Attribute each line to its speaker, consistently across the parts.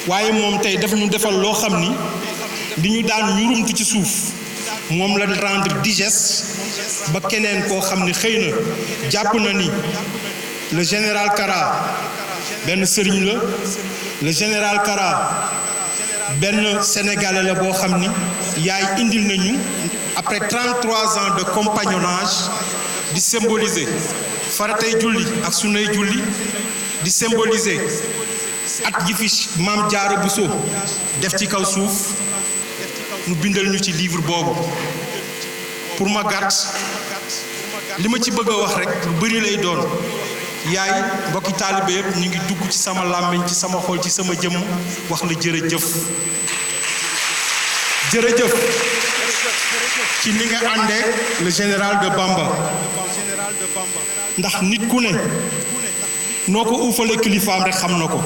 Speaker 1: waaye moom tey dafa ñu defal loo xam ni di ñu daan ñurumtu ci suuf moom la rendre digeste ba keneen koo xam ni xëy na jàpp na ni le général Kara benn sëriñ la le général Kara benn sénégalais la boo xam ni yaay indil nañu après 33 ans de compagnonnage di symboliser faratay julli ak sunnay julli di symboliser at gi fi Maam Jaara Buso def ci kaw suuf mu bindal ñu ci livre boobu pour ma gàtt li ma ci bëgg a wax rek lu bari lay doon yaay mbokki taalibe yëpp ñu ngi dugg ci sama làmmiñ ci sama xol ci sama jëmm wax la jërëjëf jërëjëf ci ni nga àndee le général de Bamba ndax nit ku ne noo ko uufale kilifaam rek xam na ko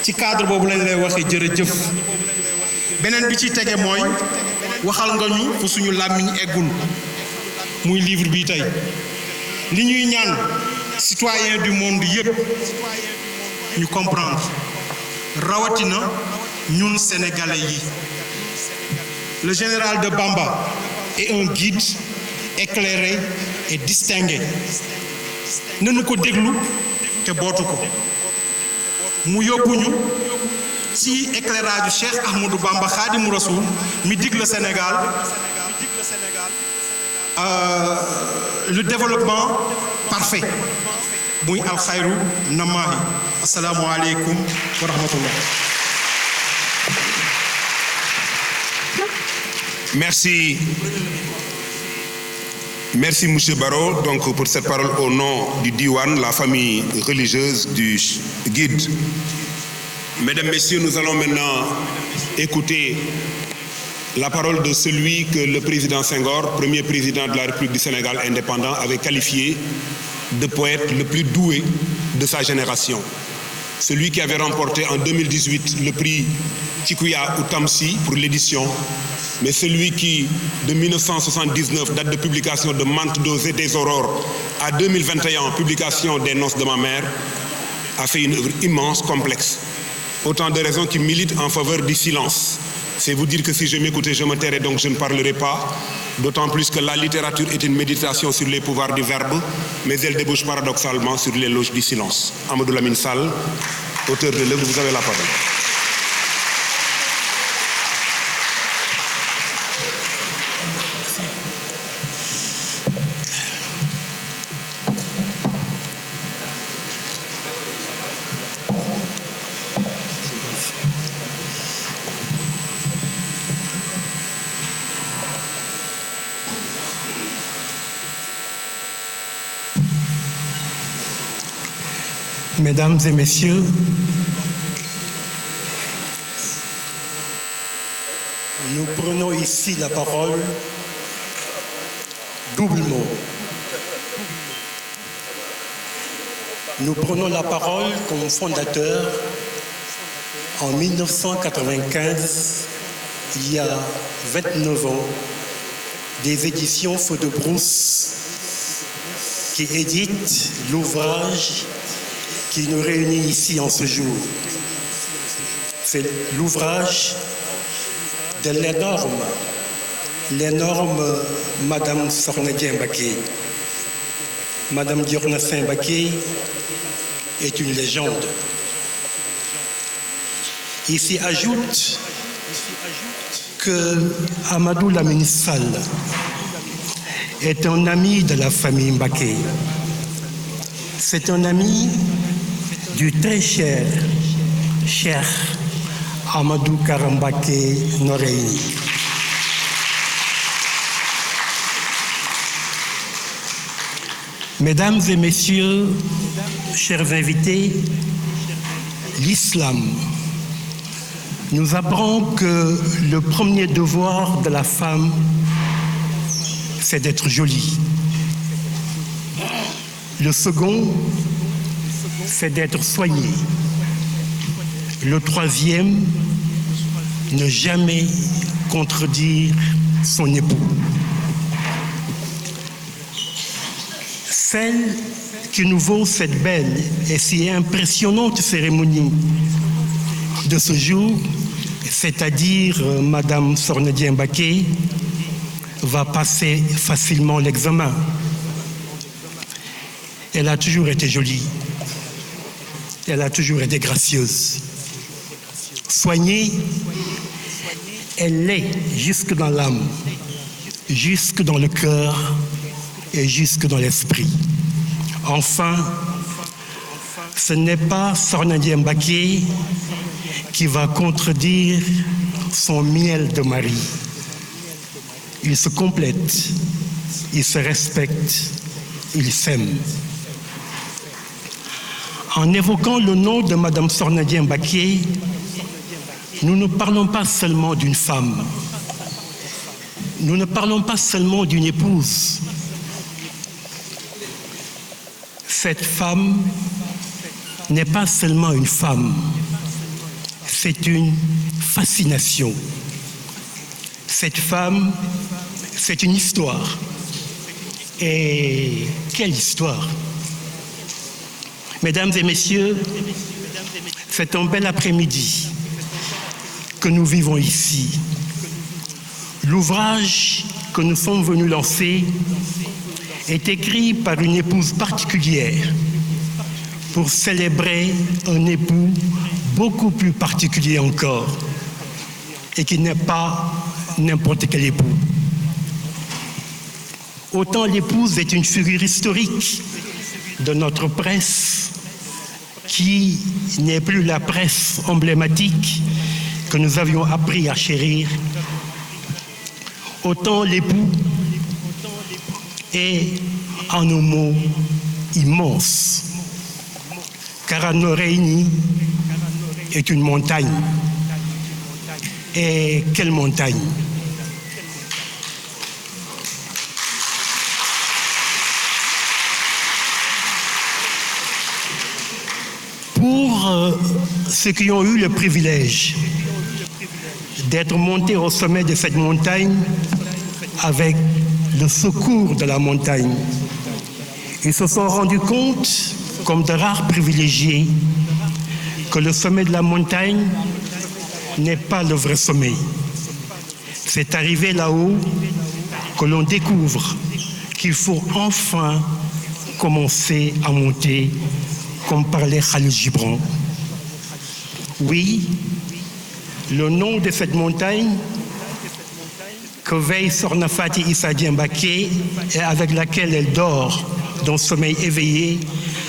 Speaker 1: ci cadre boobu lañ lay waxee jërëjëf beneen bi ci tege mooy waxal nga ñu fu suñu làmmiñ eggul muy livre bi tey li ñuy ñaan citoyen du monde yépp ñu comprendre rawatina ñun sénégalais yi le général de Bamba est un guide éclairé et distingué nanu ko déglu te bootu ko mu yóbbuñu ci éclairage du Cheikh Ahmadou Bamba Khadimou Rassoul mi dig le Sénégal le développement parfait muy alxayru namaahi asalaamu aleykum wa rahmatullah.
Speaker 2: Merci Monsieur Barrot donc pour cette parole au nom du Diwan, la famille religieuse du guide. Mesdames, Messieurs, nous allons maintenant écouter la parole de celui que le président Senghor, premier président de la République du Sénégal indépendant, avait qualifié de poète le plus doué de sa génération. Celui qui avait remporté en 2018 le prix Tikuya ou Tamsi pour l'édition, mais celui qui, de 1979, date de publication de Mantes d'eaux et des aurores, à 2021, publication des Noces de ma mère, a fait une œuvre immense, complexe. Autant de raisons qui militent en faveur du silence. C'est vous dire que si je m'écoutais, je me tairais, donc je ne parlerai pas. D'autant plus que la littérature est une méditation sur les pouvoirs du verbe, mais elle débouche paradoxalement sur l'éloge du silence. Amadou Lamine Sall, auteur de l'œuvre, vous avez la parole.
Speaker 3: Mesdames et messieurs, nous prenons ici la parole doublement. Nous prenons la parole comme fondateur en 1995, il y a 29 ans, des éditions Feu de Brousse qui éditent l'ouvrage qui nous réunit ici en ce jour. C'est l'ouvrage de l'énorme Madame Sornedien Baké. Madame Diornassin Baké est une légende. Il s'y ajoute que Amadou Lamine Sall est un ami de la famille Baké. C'est un ami du très cher Cheikh Amadou Kara Mbacké Noreyni. Mesdames et messieurs, chers invités, l'islam nous apprend que le premier devoir de la femme, c'est d'être jolie. Le second, c'est d'être soignée. Le troisième, ne jamais contredire son époux. Celle qui nous vaut cette belle et si impressionnante cérémonie de ce jour, c'est-à-dire Madame Sornedien Mbaké, va passer facilement l'examen. Elle a toujours été jolie. Elle a toujours été gracieuse. Soignée, elle l'est jusque dans l'âme, jusque dans le cœur et jusque dans l'esprit. Enfin, ce n'est pas Sornedien Mbaké qui va contredire son miel de mari. Ils se complètent, ils se respectent, ils s'aiment. En évoquant le nom de Madame Sornedien Mbaké, nous ne parlons pas seulement d'une femme. Nous ne parlons pas seulement d'une épouse. Cette femme n'est pas seulement une femme, c'est une fascination. Cette femme, c'est une histoire. Et quelle histoire! Mesdames et messieurs, c'est un bel après-midi que nous vivons ici. L'ouvrage que nous sommes venus lancer est écrit par une épouse particulière pour célébrer un époux beaucoup plus particulier encore et qui n'est pas n'importe quel époux. Autant l'épouse est une figure historique de notre presse qui n'est plus la presse emblématique que nous avions appris à chérir, autant l'époux est en un mot immense. Karanoreini est une montagne. Et quelle montagne! Pour ceux qui ont eu le privilège d'être montés au sommet de cette montagne avec le secours de la montagne, ils se sont rendus compte, comme de rares privilégiés, que le sommet de la montagne n'est pas le vrai sommet. C'est arrivé là-haut que l'on découvre qu'il faut enfin commencer à monter, comme parlait Khalil Gibran. Oui, le nom de cette montagne que veille Sorna Fati Issa Dieng Mbaké et avec laquelle elle dort dans le sommeil éveillé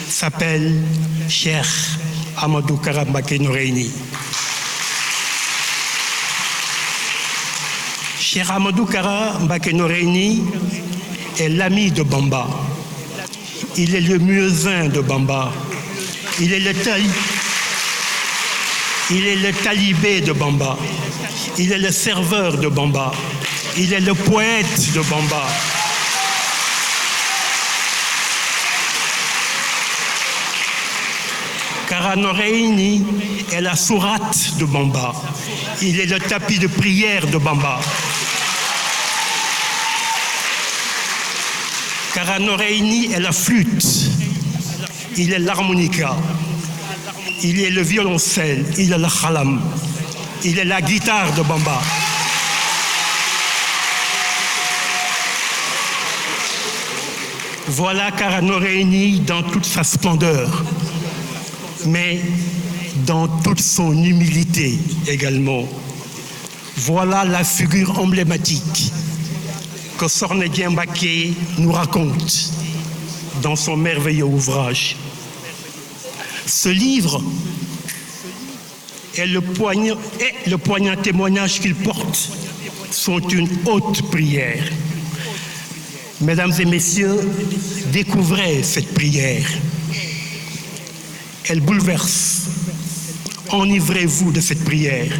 Speaker 3: s'appelle Cheikh Amadou Kara Mbaké Noreyni. Cheikh Amadou Kara Mbaké Noreyni est l'ami de Bamba. Il est le muezzin de Bamba. Il est le talibé de Bamba. Il est le serveur de Bamba. Il est le poète de Bamba. Kara Noreyni est la sourate de Bamba. Il est le tapis de prière de Bamba. Kara Noreyni est la flûte. Il est l'harmonica. Il est le violoncelle. Il est le khalam. Il est la guitare de Bamba. Voilà Kara Noreyni dans toute sa splendeur, mais dans toute son humilité également. Voilà la figure emblématique que Sornedien Mbaké nous raconte dans son merveilleux ouvrage. Ce livre et le poignant témoignage qu'il porte sont une haute prière. Mesdames et messieurs, découvrez cette prière. Elle bouleverse. Enivrez-vous de cette prière.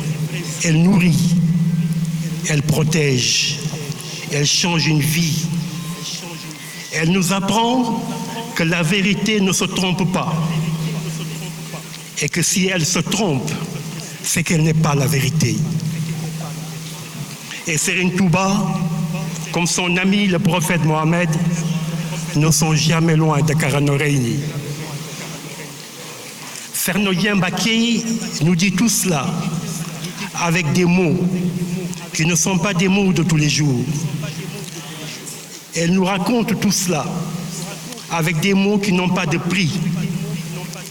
Speaker 3: Elle nourrit, elle protège, elle change une vie. Elle nous apprend que la vérité ne se trompe pas. Et que si elle se trompe, c'est qu'elle n'est pas la vérité. Et Serigne Touba, comme son ami le prophète Mohammed, ne sont jamais loin de Kara Noreyni. Sornodien Mbaké nous dit tout cela avec des mots qui ne sont pas des mots de tous les jours. Elle nous raconte tout cela avec des mots qui n'ont pas de prix,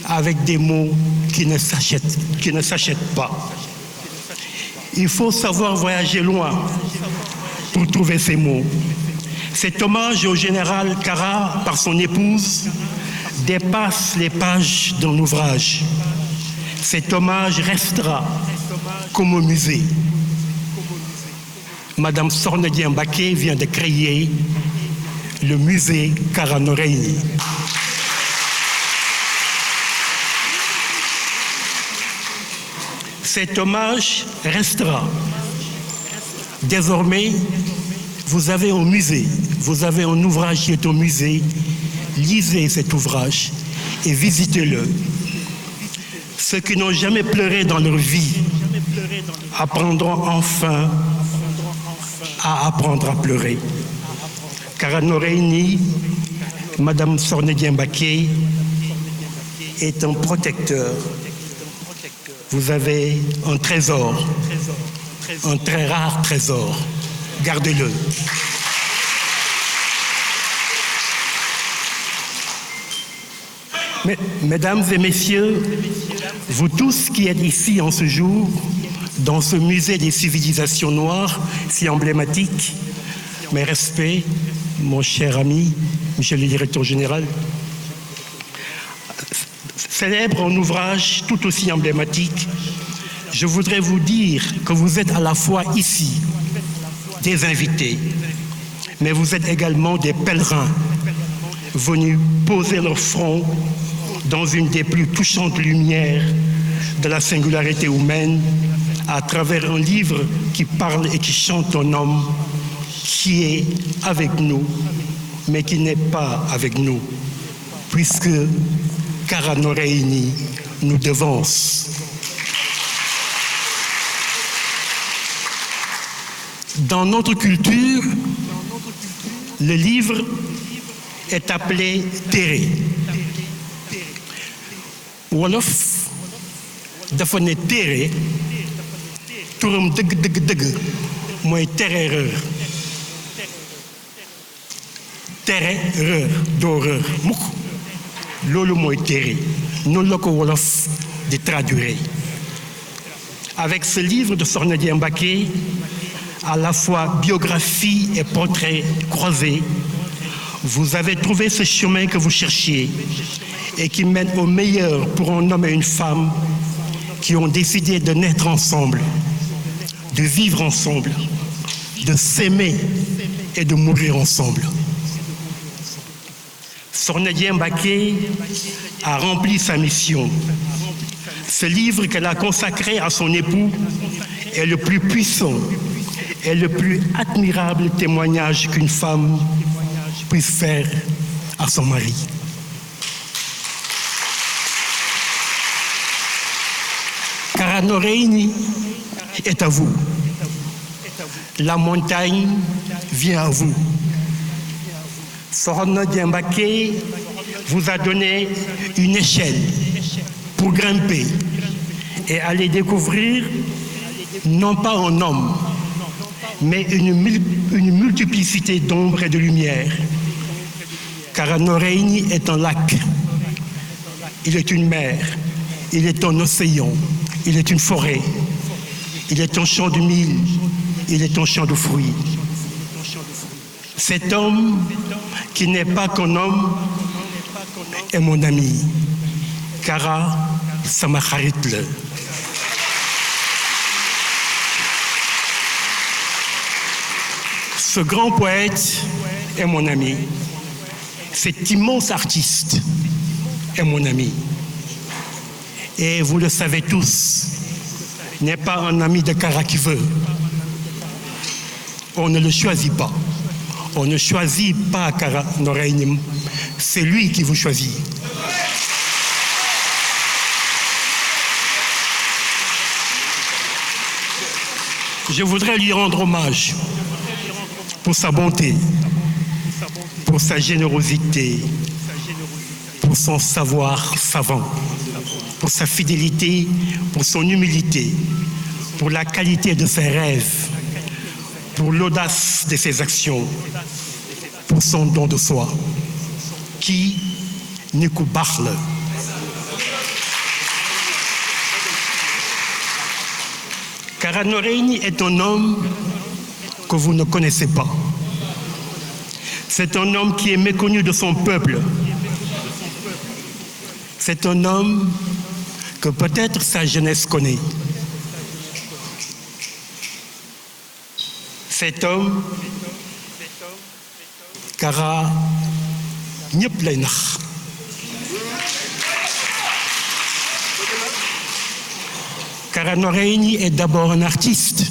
Speaker 3: avec des mots qui ne s'achètent pas. Il faut savoir voyager loin pour trouver ces mots. Cet hommage au général Kara par son épouse dépasse les pages d'un ouvrage. Cet hommage restera comme au musée. Madame Sornodien Mbaké vient de créer le musée Kara Noreyni. Cet hommage restera. Désormais, vous avez un musée, vous avez un ouvrage qui est au musée. Lisez cet ouvrage et visitez-le. Ceux qui n'ont jamais pleuré dans leur vie apprendront enfin à apprendre à pleurer. Kara Noreyni, Madame Sornodien Mbaké, est un protecteur. Vous avez un trésor, un très rare trésor. Gardez-le. Mesdames et messieurs, vous tous qui êtes ici en ce jour, dans ce musée des civilisations noires, si emblématique, mes respects, mon cher ami, monsieur le directeur général, célèbre un ouvrage tout aussi emblématique, je voudrais vous dire que vous êtes à la fois ici des invités, mais vous êtes également des pèlerins venus poser leur front dans une des plus touchantes lumières de la singularité humaine à travers un livre qui parle et qui chante un homme qui est avec nous, mais qui n'est pas avec nous, puisque Kara Noreyni nous devance. Dans notre culture, le livre est appelé Téré. Wolof dafa ne téere turam dëgg mooy terreur doo rër mukk loolu mooy téere noonu la ko wolof di traduire. Avec ce livre de Sornodien Mbaké, à la fois biographie et portrait croisés, vous avez trouvé ce chemin que vous cherchiez et qui mène au meilleur pour un homme et une femme qui ont décidé de naître ensemble, de vivre ensemble, de s'aimer et de mourir ensemble. Sornodien Mbaké a rempli sa mission. Ce livre qu'elle a consacré à son époux est le plus puissant et le plus admirable témoignage qu'une femme puisse faire à son mari. Kara Noreyni est à vous. La montagne vient à vous. Sornodien Mbaké vous a donné une échelle pour grimper et aller découvrir non pas un homme, mais une multiplicité d'ombres et de lumière. Kara Noreyni est un lac, il est une mer, il est un océan, il est une forêt, il est un champ de mil, il est un champ de fruits. Cet homme qui n'est pas qu'un homme est mon ami. Kara sama xarit la. Ce grand poète est mon ami. Cet immense artiste est mon ami. Et vous le savez tous, n'est pas un ami de Kara qui veut. On ne le choisit pas. On ne choisit pas Kara Noreyni. C'est lui qui vous choisit. Je voudrais lui rendre hommage pour sa bonté, pour sa générosité, pour son savoir savant, pour pour sa fidélité, pour son humilité, pour la qualité de ses rêves, pour l'audace de ses actions, pour son don de soi. Qui ni ku baax la. Kara Noreyni est un homme que vous ne connaissez pas. C'est un homme qui est méconnu de son peuple. C'est un homme que peut-être sa jeunesse connaît. Cet homme, Kara ñëpp lay nax. Kara Noreyni est d'abord un artiste,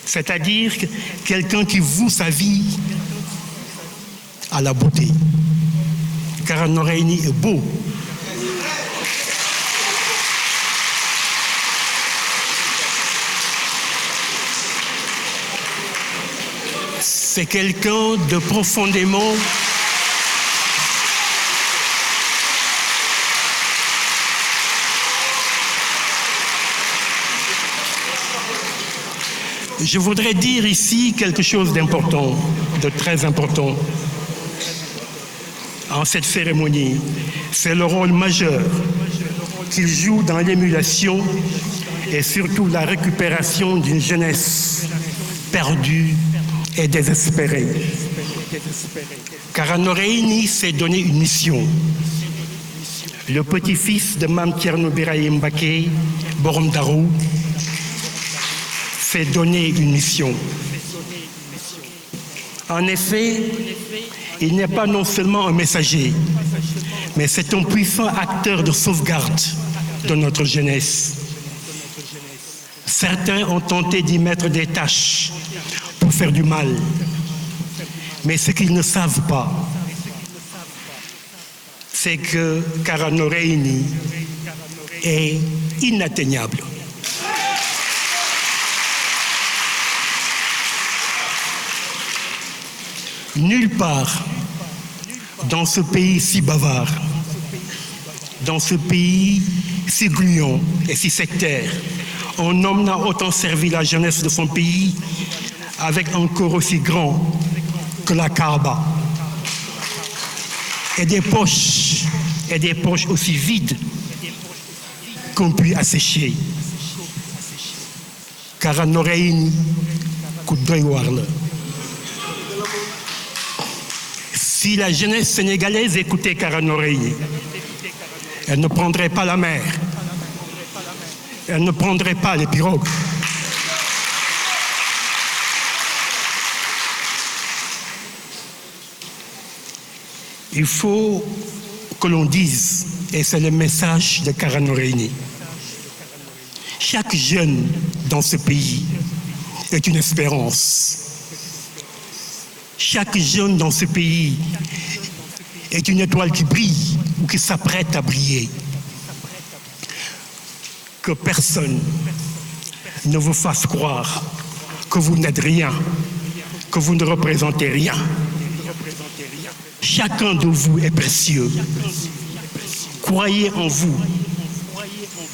Speaker 3: c'est-à-dire quelqu'un qui voue sa vie à la beauté. Kara Noreyni est beau. C'est quelqu'un de profondément Je voudrais dire ici quelque chose d'important, de très important. En cette cérémonie, c'est le rôle majeur qu'il joue dans l'émulation et surtout la récupération d'une jeunesse perdue et désespérée. Kara Noreyni s'est donné une mission. Le petit-fils de Mame Thierno Birahim Mbacké, Borom Darou, s'est donné une mission. En effet, il n'est pas non seulement un messager, mais c'est un puissant acteur de sauvegarde de notre jeunesse. Certains ont tenté d'y mettre des tâches pour faire du mal, mais ce qu'ils ne savent pas, c'est que Kara Noreyni est inatteignable. Nulle part dans ce pays si bavard, dans ce pays si gluant et si sectaire, un homme n'a autant servi la jeunesse de son pays avec un corps aussi grand que la Kaaba et des poches aussi vides qu'on puisse assécher. Kara Noreyni ku doy waar la. Si la jeunesse sénégalaise écoutait Kara Noreyni, elle ne prendrait pas la mer, elle ne prendrait pas les pirogues. Il faut que l'on dise, et c'est le message de Kara Noreyni, chaque jeune dans ce pays est une espérance. Chaque jeune dans ce pays est une étoile qui brille ou qui s'apprête à briller. Que personne ne vous fasse croire que vous n'êtes rien, que vous ne représentez rien. Chacun de vous est précieux. Croyez en vous.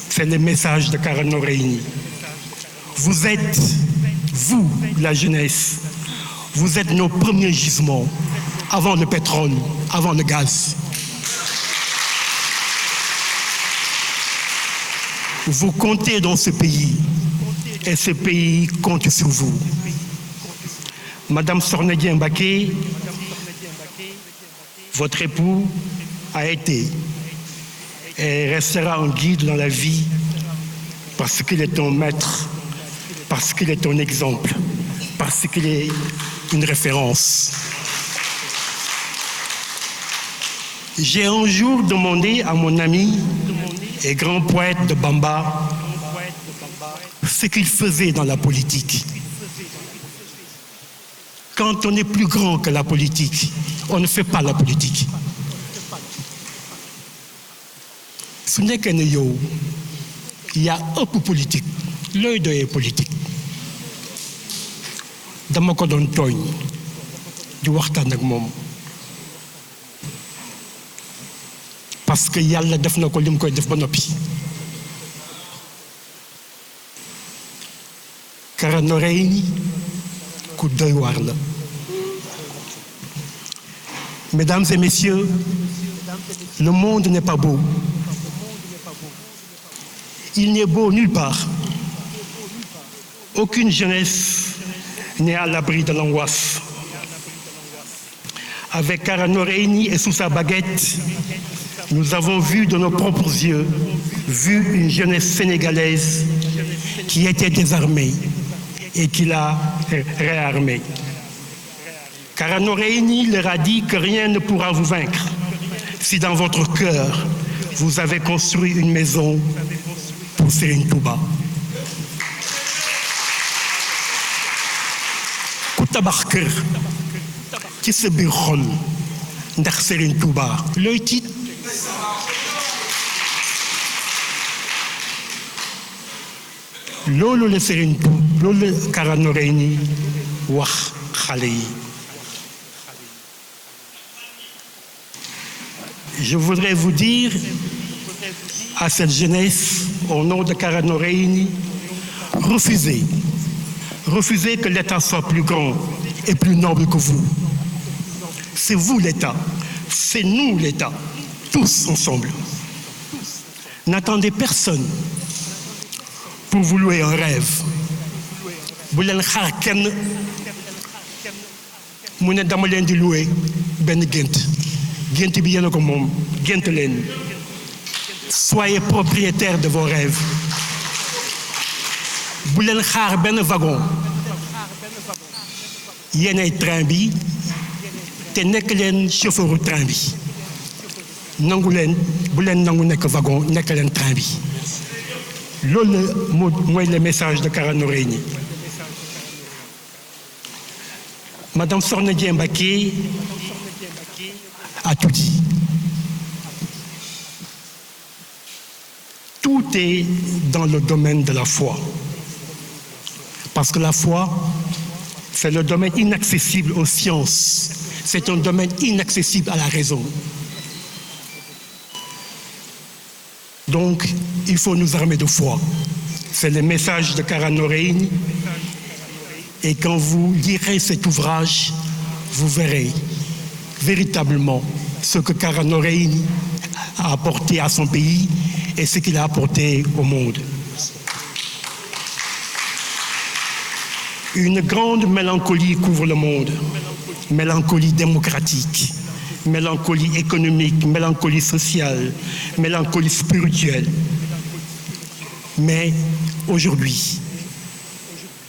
Speaker 3: C'est le message de Kara Noreyni. Vous êtes, vous, la jeunesse, vous êtes nos premiers gisements, avant le pétrole, avant le gaz. Vous comptez dans ce pays, et ce pays compte sur vous. Madame Sorneguien Mbacké, votre époux a été et restera un guide dans la vie parce qu'il est un maître, parce qu'il est un exemple, parce qu'il est une référence. J'ai un jour demandé à mon ami et grand poète de Bamba ce qu'il faisait dans la politique. Quand on est plus grand que la politique, on ne fait pas la politique. Su nekkee ne yow yaa ëpp politique looy doyee politique dama ko doon tooñ di waxtaan ak moom parce que yàlla def na ko li mu koy def ba noppi. Kara Noreyni ku doy waar la. Mesdames et messieurs, le monde n'est pas beau. Il n'est beau nulle part. Aucune jeunesse n'est à l'abri de l'angoisse. Avec Kara Noreyni et sous sa baguette, nous avons vu de nos propres yeux, une jeunesse sénégalaise qui était désarmée et qui l'a réarmée. Kara Noreyni leur a dit que rien ne pourra vous vaincre si dans votre cœur, vous avez construit une maison pour Serigne Touba. Ku tabax kër ci sa biir xol ndax Serigne Touba looy tiit. loolu la Serigne Touba loolu la Kara Noreyni wax xale yi. Je voudrais vous dire à cette jeunesse, au nom de Kara Noreyni, refusez que l'État soit plus grand et plus noble que vous. C'est vous l'État, c'est nous l'État, tous ensemble. N'attendez personne pour vous louer un rêve. Bu leen xaar kenn mu ne dama leen di louer benn gént. Gént bi yéen a ko moom, gént leen. Soyez propriétaires de vos rêves. Bu leen xaar benn wagon. Yéenay train bi te nekk leen chauffeuru train bi. Nangu leen bu leen nangu nekk wagon nekk leen train bi. Loolu mooy le message de Kara Noreyni. Madame Sokhna Dieng Mbacké a tout dit. Tout est dans le domaine de la foi. Parce que la foi, c'est le domaine inaccessible aux sciences. C'est un domaine inaccessible à la raison. Donc, il faut nous armer de foi. C'est le message de Kara Noreyni. Et quand vous lirez cet ouvrage, vous verrez véritablement ce que Kara Noreyni a apporté à son pays et ce qu'il a apporté au monde. Une grande mélancolie couvre le monde, mélancolie démocratique, mélancolie économique, mélancolie sociale, mélancolie spirituelle. Mais aujourd'hui,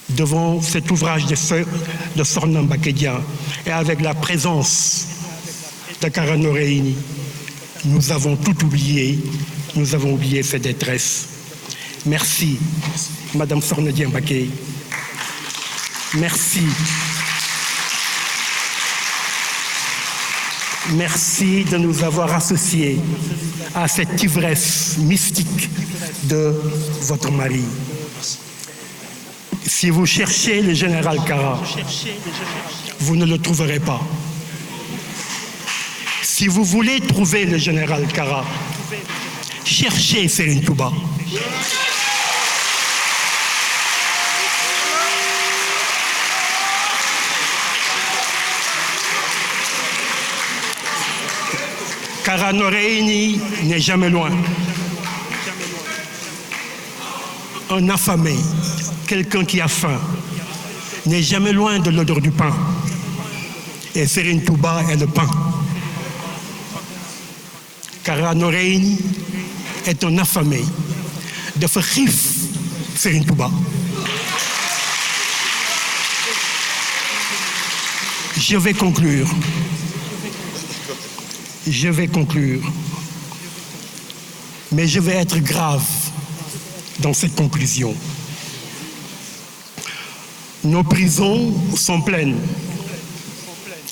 Speaker 3: devant cet ouvrage de Sokhna Mbacké Dia et avec la présence de Kara Noreyni, nous avons tout oublié, nous avons oublié cette détresse. Merci, Madame Sokhna Dieng Mbacké. Merci. Merci de nous avoir associés à cette ivresse mystique de votre mari. Si vous cherchez le général Kara, vous ne le trouverez pas. Si vous voulez trouver le général Kara, cherchez Serigne Touba. Kara Noreyni n'est jamais loin. Un affamé, quelqu'un qui a faim, n'est jamais loin de l'odeur du pain. Et Serigne Touba est le pain. Kara Noreyni est un affamé. Dafa xiif Serigne Touba. Je vais conclure. Mais je vais être grave dans cette conclusion. Nos prisons sont pleines.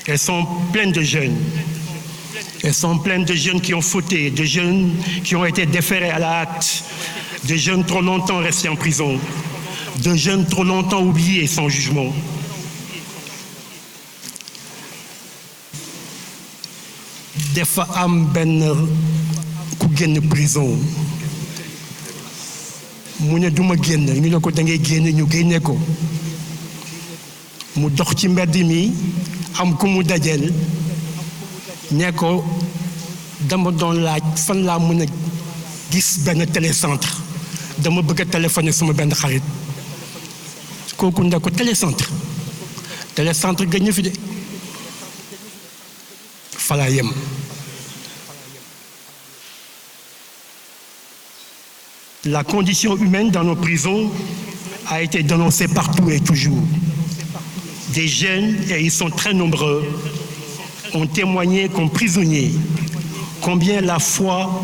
Speaker 3: Elles sont pleines de jeunes. Elles sont pleines de jeunes qui ont fauté, de jeunes qui ont été déférés à la hâte, de jeunes trop longtemps restés en prison, de jeunes trop longtemps oubliés sans jugement. Dafa am benn génn prison mu ne duma génn ñu ne ko da ngay génn ñu génne ko mu dox ci mbedd mi am ku mu dajeel ne ko dama doon laaj fan laa mën a gis benn télécentre dama bëgg a téléphoner sama benn xarit kooku ne ko télécentre gën ñu fi de falaa yem. La condition humaine dans nos prisons a été dénoncée partout et toujours. Des jeunes, et ils sont très nombreux, ont témoigné comme prisonniers combien la foi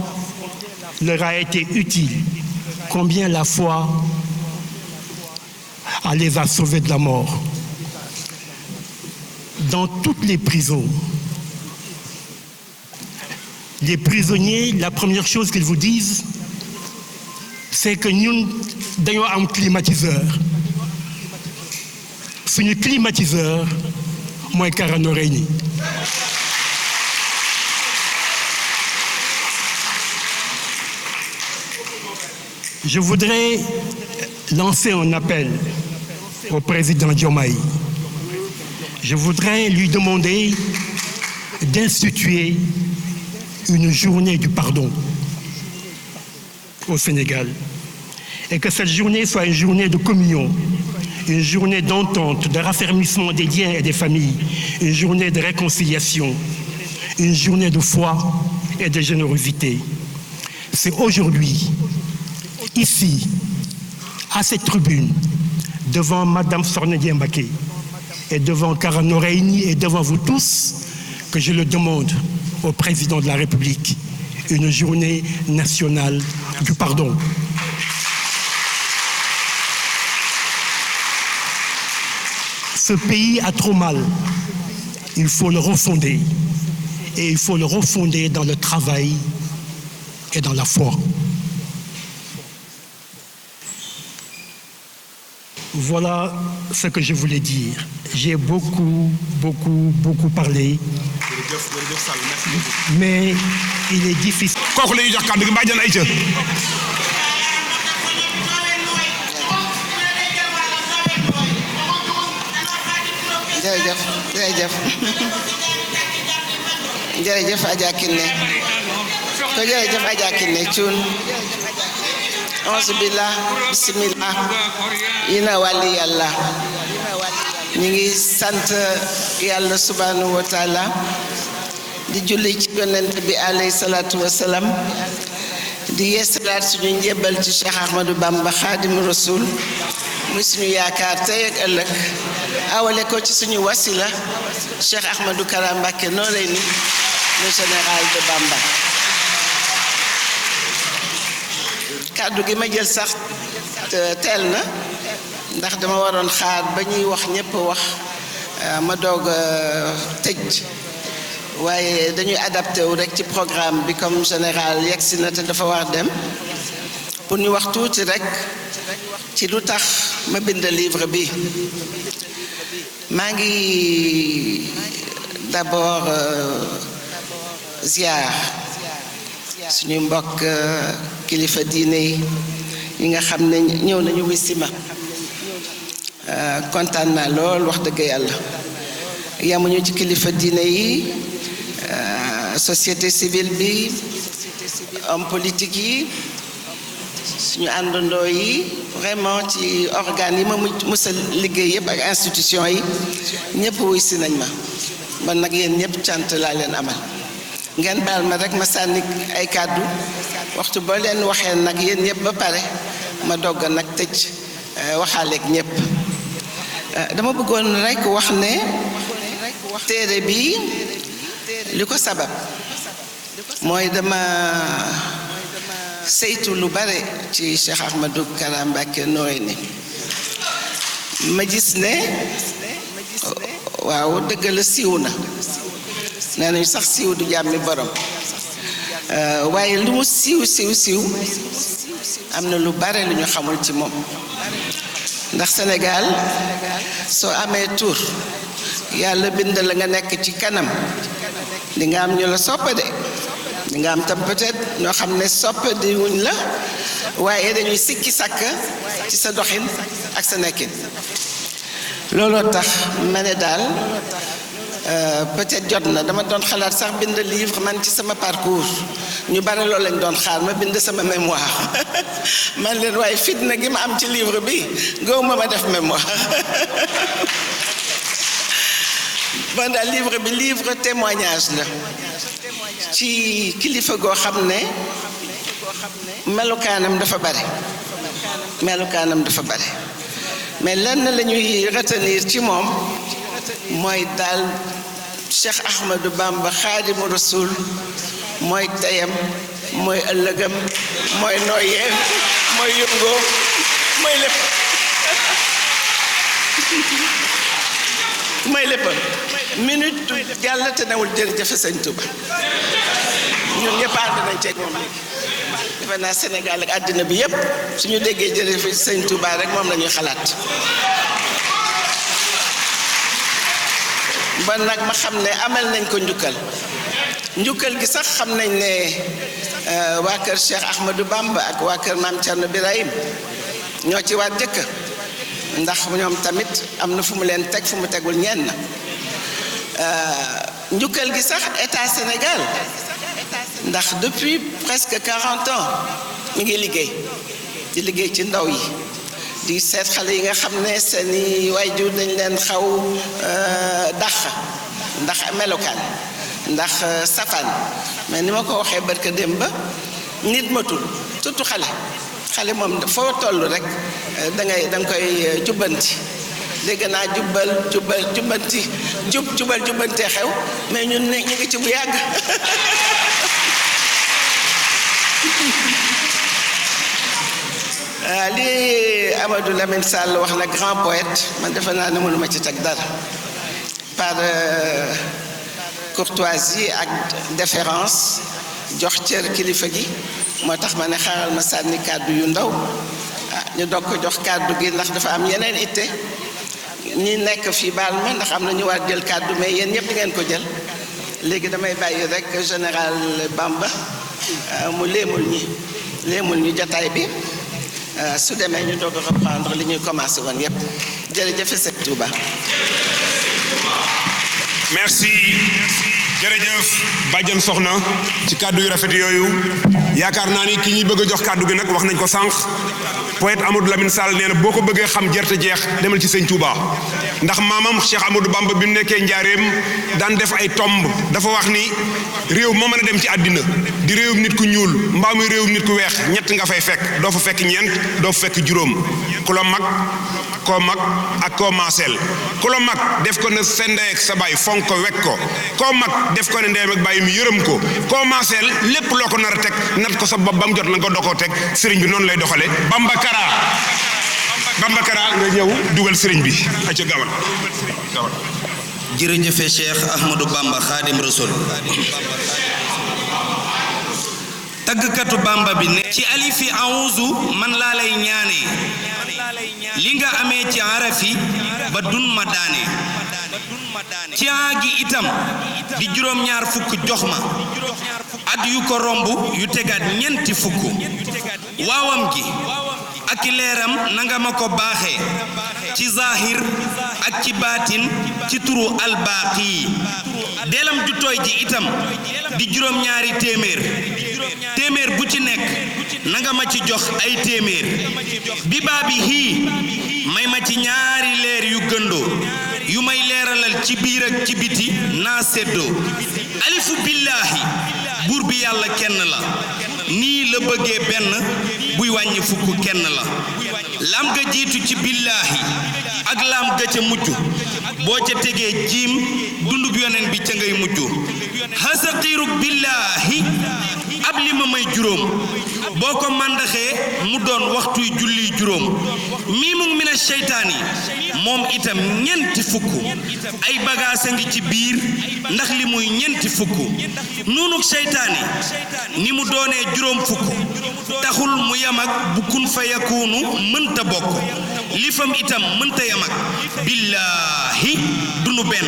Speaker 3: leur a été utile, combien la foi les a sauvés de la mort. Dans toutes les prisons, les prisonniers, la première chose qu'ils vous disent, c'est que ñun dañoo am climatiseur. Suñu climatiseur mooy Kara Noreyni. Je voudrais lancer un appel au président Diomaye. Je voudrais lui demander d'instituer une journée du pardon au Sénégal. Et que cette journée soit une journée de communion, une journée d'entente, de raffermissement des liens et des familles, une journée de réconciliation, une journée de foi et de générosité. C'est aujourd'hui, ici, à cette tribune, devant Madame Sokhna Dieng Mbacké et devant Kara Noreyni et devant vous tous, que je le demande au président de la République, une journée nationale du pardon. Ce pays a trop mal. Il faut le refonder. Et il faut le refonder dans le travail et dans la foi. Voilà ce que je voulais dire. J'ai beaucoup parlé. Mais il est difficile.
Speaker 4: jërëjëf Adja Kiné ko jërëjëf Adja Kiné Thioune auzu billah bismillah yina wàlli yàlla ñu ngi sant yàlla subhanahu wa taala di julli ci yonent bi alayhi salaatu wa salaam di yeesalaat suñu njébbal ci Cheikh Ahmadou Bamba Xaadimu Rasul muy suñu yaakaar tey ak ëllëg awale ko ci suñu wasila Cheikh Ahmadou Kara Mbacké Noreyni le général de Bamba. kàddu gi ma jël sax teel na ndax dama waroon xaar ba ñuy wax ñépp wax ma doog tëj waaye dañuy adapté wu rek ci programme bi comme général yegsi na te dafa war dem pour ñu wax tuuti rek ci lu tax ma bind livre bi. maa ngi d'abord ziar suñu mbokk kilifa diine yi nga xam ne ñëw nañu wisi ma kontaan naa lool wax dëgg yàlla yamuñu ci kilifa diine yi société civile bi homme politique yi suñu àndandoo yi vraiment ci organes yi ma mës a liggéey yëpp ak institution yi ñëpp wuy si nañ ma man nag yéen ñëpp cant laa leen amal ngeen baal ma rek ma sànni ay kàddu waxtu boo leen waxee nag yéen ñëpp ba pare ma dogg nag tëj waxaaleeg ñëpp dama bëggoon rek wax ne téere bi li ko sabab mooy dama saytu lu bare ci Cheikh Ahmadou Kara Mbacké Noreyni ma gis ne waaw dëgg la siiw na nee nañu sax siiw du jàmmi borom waaye lu mu siiw am na lu bare lu ñu xamul ci moom ndax Sénégal soo amee tur yàlla bind la nga nekk ci kanam di nga am ñu la soppa de di nga am tam peut-être ñoo xam ne soppe di wuñ la waaye dañuy sikki sàkk ci sa doxin ak sa nekkin looloo tax ma ne daal peut-être jot na dama doon xalaat sax bind livre man ci sama parcours ñu bare loolu lañ doon xaar ma bind sama mémoire man leen waaye fitna gi ma am ci livre bi gaw ma def mémoire bon daal livre bi livre témoignage la ci kilifa goo xam ne melukaanam dafa bare mais lenn la ñuy retenir ci moom mooy daal Cheikh Ahmadou Bamba Xaadimu Rasul mooy teyam mooy ëllëgam mooy nooyeem mooy yëngoo mooy lépp mooy léppam minute jàll te newul jërëjëf Sëñ Tuba ñun ñëpp ànd nañ ceeg moom léegi defe naa Sénégal ak àddina bi yépp suñu déggee jërëjëf Sëñ Tuba rek moom la ñuy xalaat ba nag ma xam ne amal nañ ko njukkal gi sax xam nañ ne waa kër Cheikh Ahmadou Bamba ak waa kër Maam Thierno Birahim ñoo ci waat jëkk ndax ñoom tamit am na fu mu leen teg fu mu tegul ñenn njukkal gi sax état Sénégal ndax depuis presque 40 ans mi ngi liggéey ci ndaw yi di seet xale yi nga xam ne seeni waajur dañ leen xaw dàq ndax melokaan ndax safaan mais ni ma ko waxee barka dem ba nit matul surtout xale moom foo toll rek da nga koy jubbanti dégg naa jubbanti jubbantee xew mais ñun ñu ngi ci bu yàgg li Amadou Lamine Sall wax na grand poète man defe naa ne mënuma ci teg dara par courtoisie ak déférence jox cër kilifa gi moo tax ma ne xaaral ma sànni kàddu yu ndaw ñu doog ko jox kàddu gi ndax dafa am yeneen itte ñi nekk fii baal ma ndax am na ñu war jël kàddu mais yéen ñëpp di ngeen ko jël léegi damay bàyyi rek général Bamba mu léemul ñu jotaay bi su demee ñu doog a reprendre li ñuy commencé woon yépp jërëjëf Sëñ Touba.
Speaker 2: merci jërëjëf bàjjan soxna ci kàddu yu rafet yooyu yaakaar naa ni ki ñuy bëgg a jox kàddu gi nag wax nañ ko sànq poète Amadou Lamine Sall nee na boo ko bëggee xam jerte jeex demal ci Sëñ Touba ndax maamam Cheikh Amadou Bamba bi mu nekkee njaareem daan def ay tomb dafa wax ni réew moo mën a dem ci àddina di réewum nit ku ñuul mbaa muy réewum nit ku weex ñett nga fay fekk doo fa fekk ñeent doo fa fekk juróom ku la mag koo mag ak koo maaseel ku la mag def ko ne sa ndey ak sa baay fonk ko wekk ko koo mag def ko ne ndeyam ak baay mi yërëm ko koo maaseel lépp loo ko nar a teg nat ko sa bopp ba mu jot la nga doo koo teg sëriñ bi noonu lay doxale Bamba Kara nga ñëw dugal sëriñ bi aca gawal
Speaker 5: jërëjëfe Cheikh Ahmadou Bamba Xaadim Rasul tàggkatu Bamba bi ne ci alifi auzu man laa lay ñaanee li nga amee ci arafi ba dun ma daane ci aagi itam di juróom-ñaar fukk jox ma at yu ko romb yu tegaat ñeenti fukk waawam gi ak leeram nanga ma ko baaxee ci zahir ak ci baatin ci turu albaaqi deelam ju tooy ji itam di juróom-ñaari téeméer bu ci nekk nanga ma ci jox ay téeméer bi baabi hii may ma ci ñaari leer yu gëndoo yu may leeralal ci biir ak ci biti naa seddoo alifu billaahi buur bi yàlla kenn la nii la bëggee benn buy wàññi fukk kenn la lam ga jiitu ci billaahi ak lam ga ca mujj boo ca tegee jiim dundub yoneen bi ca ngay mujj hasaqiiruk billaahi ab li ma may juróom boo ko màndaxee mu doon waxtuy julli juróom miimu mina seytaani moom itam ñeenti fukk ay bagaas a ngi ci biir ndax li muy ñeenti fukk nuunuk seytaani ni mu doonee juróom fukk taxul mu yam ak bu kun fa yakuunu mënta bokk lifam itam mënta yam ak billaahi dunu benn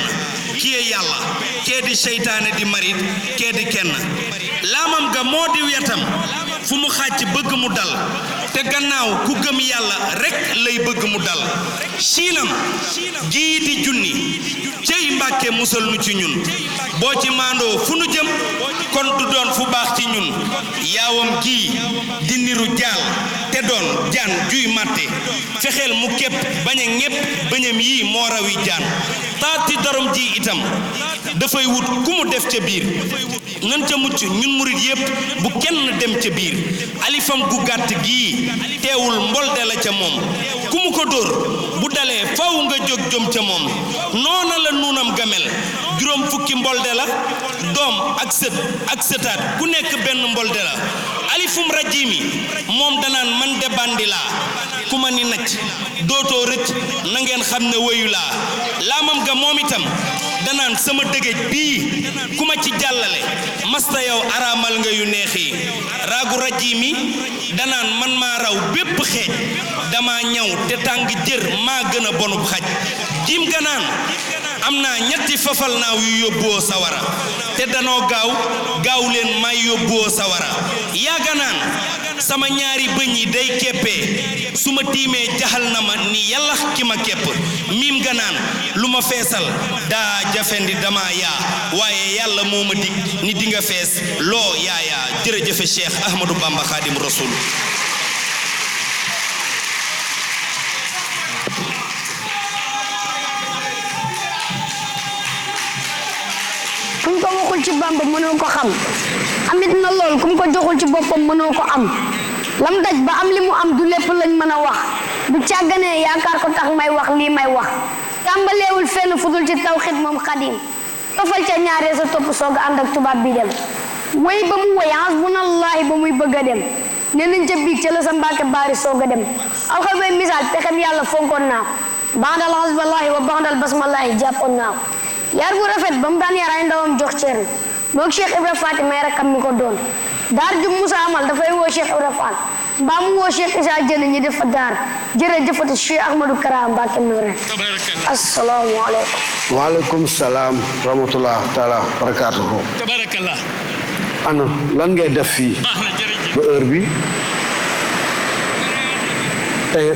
Speaker 5: kiyee yàlla kee di seytaane di marit kee di kenn laamam ga moo di wetam fu mu xàcc bëgg mu dal te gannaaw ku gëm yàlla rekk lay bëgg mu dal siinam gii di junni cey Mbàkke musal nu ci ñun boo ci maandoo fu nu jëm kon du doon fu baax ci ñun yaawam gii di niru jaal te doon jaan juy màtte fexeel mu képp bañ a ñépp bañam yii moo rawi jaan taati dorom ji itam dafay wut ku mu def ca biir nan ca mucc ñun murit yépp bu kenn dem ca biir alifam gu gàtt gii teewul mbolde la ca moom ku mu ko dóor bu dalee faw nga jóg jom ca moom noona la nuunam gamel juróom fukki mbolde la doom ak sët ak sëtaat ku nekk benn mbolde la alifum rajimi moom danaan man de bandi laa ku ma ni nacc dootoo rëcc na ngeen xam ne woyu laa laamam ga moom itam danaan sama dëgëj bii ku ma ci jàllale masta yow araamal nga yu neex yi raagu rajimi danaan man maa raw bépp xeej dama ñaw te tàng jër maa gën a bonub xaj jiim ganaan am naa ñetti fafal naaw yu yóbbuwoo sawara te danoo gaaw leen may yóbbuwoo sawara yaaga naan sama ñaari bëñ yi day keppee su ma tiimee jaxal na ma ni yàlla ki ma kepp miim ga naan lu ma feesal daa jafendi dama yaa waaye yàlla moo ma dig ni dinga fees loo yaayaa jërëjëfe Cheikh Ahmadou Bamba Khadim Rasoul
Speaker 6: kum ko waxul ci Bamba mënoo ko xam amit na lool kum ko joxul ci boppam mënoo ko am lam daj ba am li mu am du lépp lañ mën a wax du càgganee yaakaar ko tax may wax lii may wax tàmbaleewul fenn fudul ci tawxiid moom Xadim tofal ca ñaaree sa topp soog a ànd ak tubaab bi dem wéy ba mu wéy hasbunallahi ba muy bëgg a dem nee nañ ca biig ca la sa Mbàkke baari soog a dem alxal bay misaal pexem yàlla fonkoon naa ko bandal hasballahi wa bandal basmallahi jàppoon naa ko yar bu rafet ba mu daan yar ay ndawam jox cër moog Cheikh Ibra Faati may rakkam mi ko doon daar ju Musa amal dafay woo Cheikh Ibra Faat mbaa mu woo Cheikh Isa Jëne ñi def fa daar jërëjëfati Cheikh Ahmadou Kara Mbacké Noreyni assalaamu aleykum
Speaker 7: waaleykum salaam rahmatullah taala barakaatuhu
Speaker 8: tabarakallah
Speaker 7: ana lan ngay def fii ba heure bi tey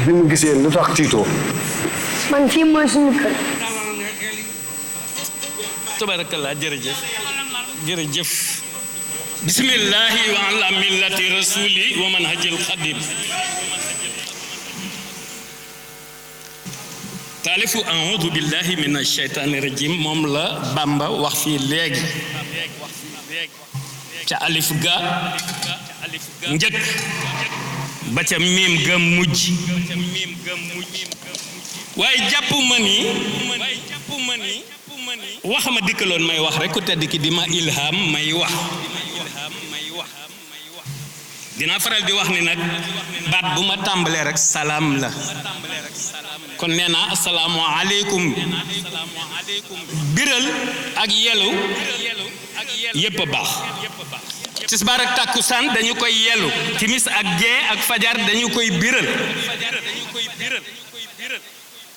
Speaker 7: bi mu gisee lu tax tiitoo
Speaker 6: man fii mooy suñu kër
Speaker 8: tabarakallah jërëjëf bismillahi wa ala millati rasuli wa manhajil xadim taalifu a'uudu billahi min asheytaani rajim moom la Bamba wax fii léegi ca alif ga njëkk ba ca miim ga mujj waaye jàpp ma ni wax ma dikkaloon may wax rek ku tedd ki di ma ilham may wax dinaa faral di wax ni nag baat bu ma tàmbalee rek salaam la kon nee naa asalaamu aleykum biral ak yelu yépp a baax tisbaar ak tàkkusaan dañu koy yelu timis ak gee ak fajar dañu koy biral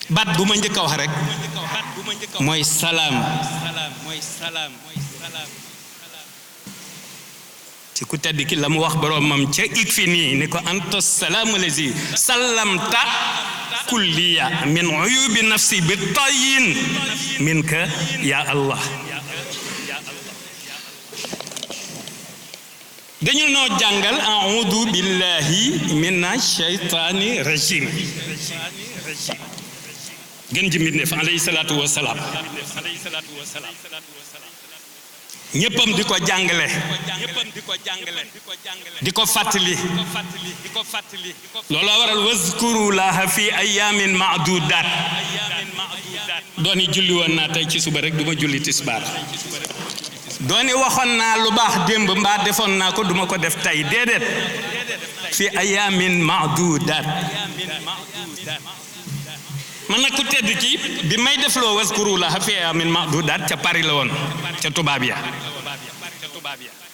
Speaker 8: baat bu ma njëkk a wax rek mooy salaam ci ku tedd ki la mu wax boroomam ca ik fi nii ni ko anta salaamu lazi sallamta kulliya min uyubi nafsi bi tayin minka ya Allah dañu noo jàngal a'uudu billahi minash shaytaani rajim gën ji mbindeef alayhi salaatu wa salaam ñéppam di ko jàngale di ko fàttali looloo waral wazkuru laaha fi ayaamin maadudaat dooni julli woon naa tey ci suba rek du ma julli tisbaar dooni waxoon naa lu baax démb mbaa defoon naa ko duma ko def tey déedéet fi ayaamin maadudaat man nag ku tedd ki bi may defloo waskuru la fi ayaamin maadudaat ca Paris la woon ca tubaab ya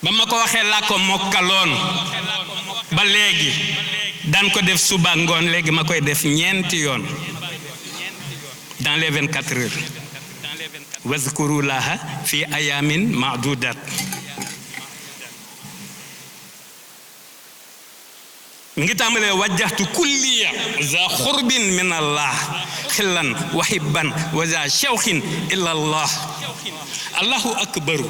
Speaker 8: ba ma ko waxee laa ko mokkaloon ba léegi daan ko def suba ngoon léegi ma koy def ñeenti yoon dans les 24 heures wazkuru laha fi ayamin maadudat mi ngi tàmbalee wajjahtu kulliya za xurbin min allah xillan wa hibban wa za shawqin illa allah allahu akbaru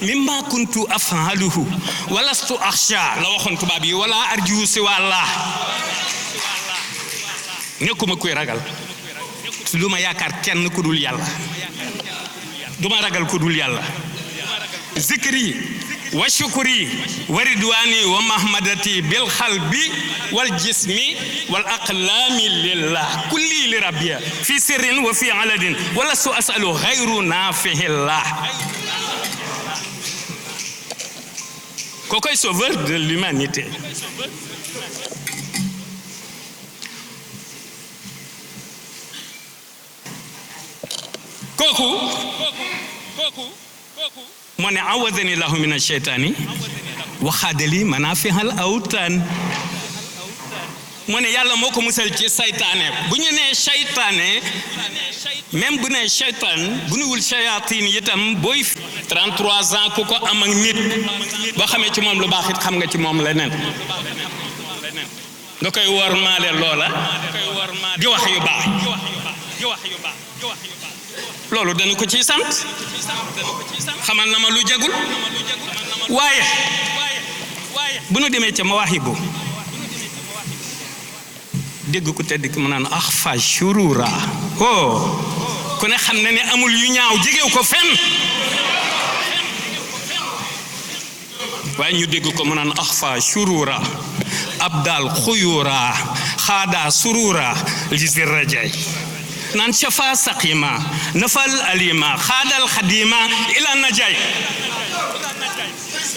Speaker 8: mimma kuntu af'aluhu wa lastu akhsha la waxoon tubaab yi wala arju siwa allah nekkuma kuy ragal lu ma yaakaar kenn ku dul yàlla duma ragal ku dul yàlla zikri wa shukri wa ridwani wa mahmadati bil qalbi wal jismi wal aqlami lillah kulli li rabbiya fi sirrin wa fi aladin wa lastu as'alu ghayru nafihillah kookoy sauveur de l'humanité kooku moo ne awadani lahu min ash-shaytaani wa xaadali manafihal awtaan moo ne yàlla moo ko musal ci saytaane bu ñu nee saytaane même bu nee saytaan bu ñu wul shayatin itam booy 33 ans ku ko am ak nit boo xamee ci moom lu baax it xam nga ci moom leneen nga koy wor maale loola di wax yu baax loolu dañu ko ciy sant xamal na ma lu jagul waaye bu nu demee ca mawaahibu dégg ko tedd ki mu naan axfa shurura ku ne xam na ne amul yu ñaaw jegew ko fenn waaye ñu dégg ko mu naan axfa shurura abdal xuyura xaada surura lisir rajay naan shafa saqima nafal alima xaadal xadima ila najay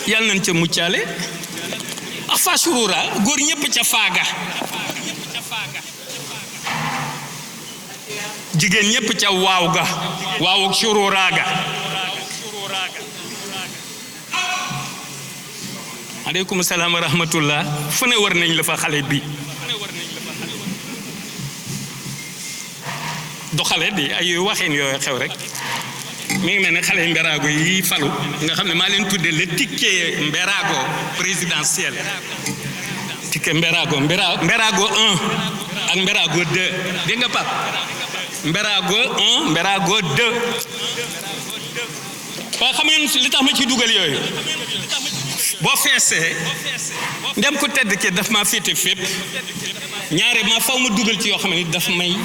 Speaker 8: yal nañ ca muccaale axfa shurura góor ñépp ca faaga jigéen ñépp ca waaw ga waaw ak shurura ga aleykum salaam wa rahmatullah fu ne war nañ la fa xale bi du xale di ay waxeen yooyu xew rek mi ngi mel ne xale mberago yi falu nga xam ne maa leen tudde le ticket mberago présidentiel ticket mberago 1 ak mberago 2 dégg nga pap mberago 1 mberago 2 ba xam ngeen li tax ma ci dugal yooyu boo feesee ndem ko tedd ki daf ma féete fépp ñaare ma faw ma dugal ci yoo xam ne daf may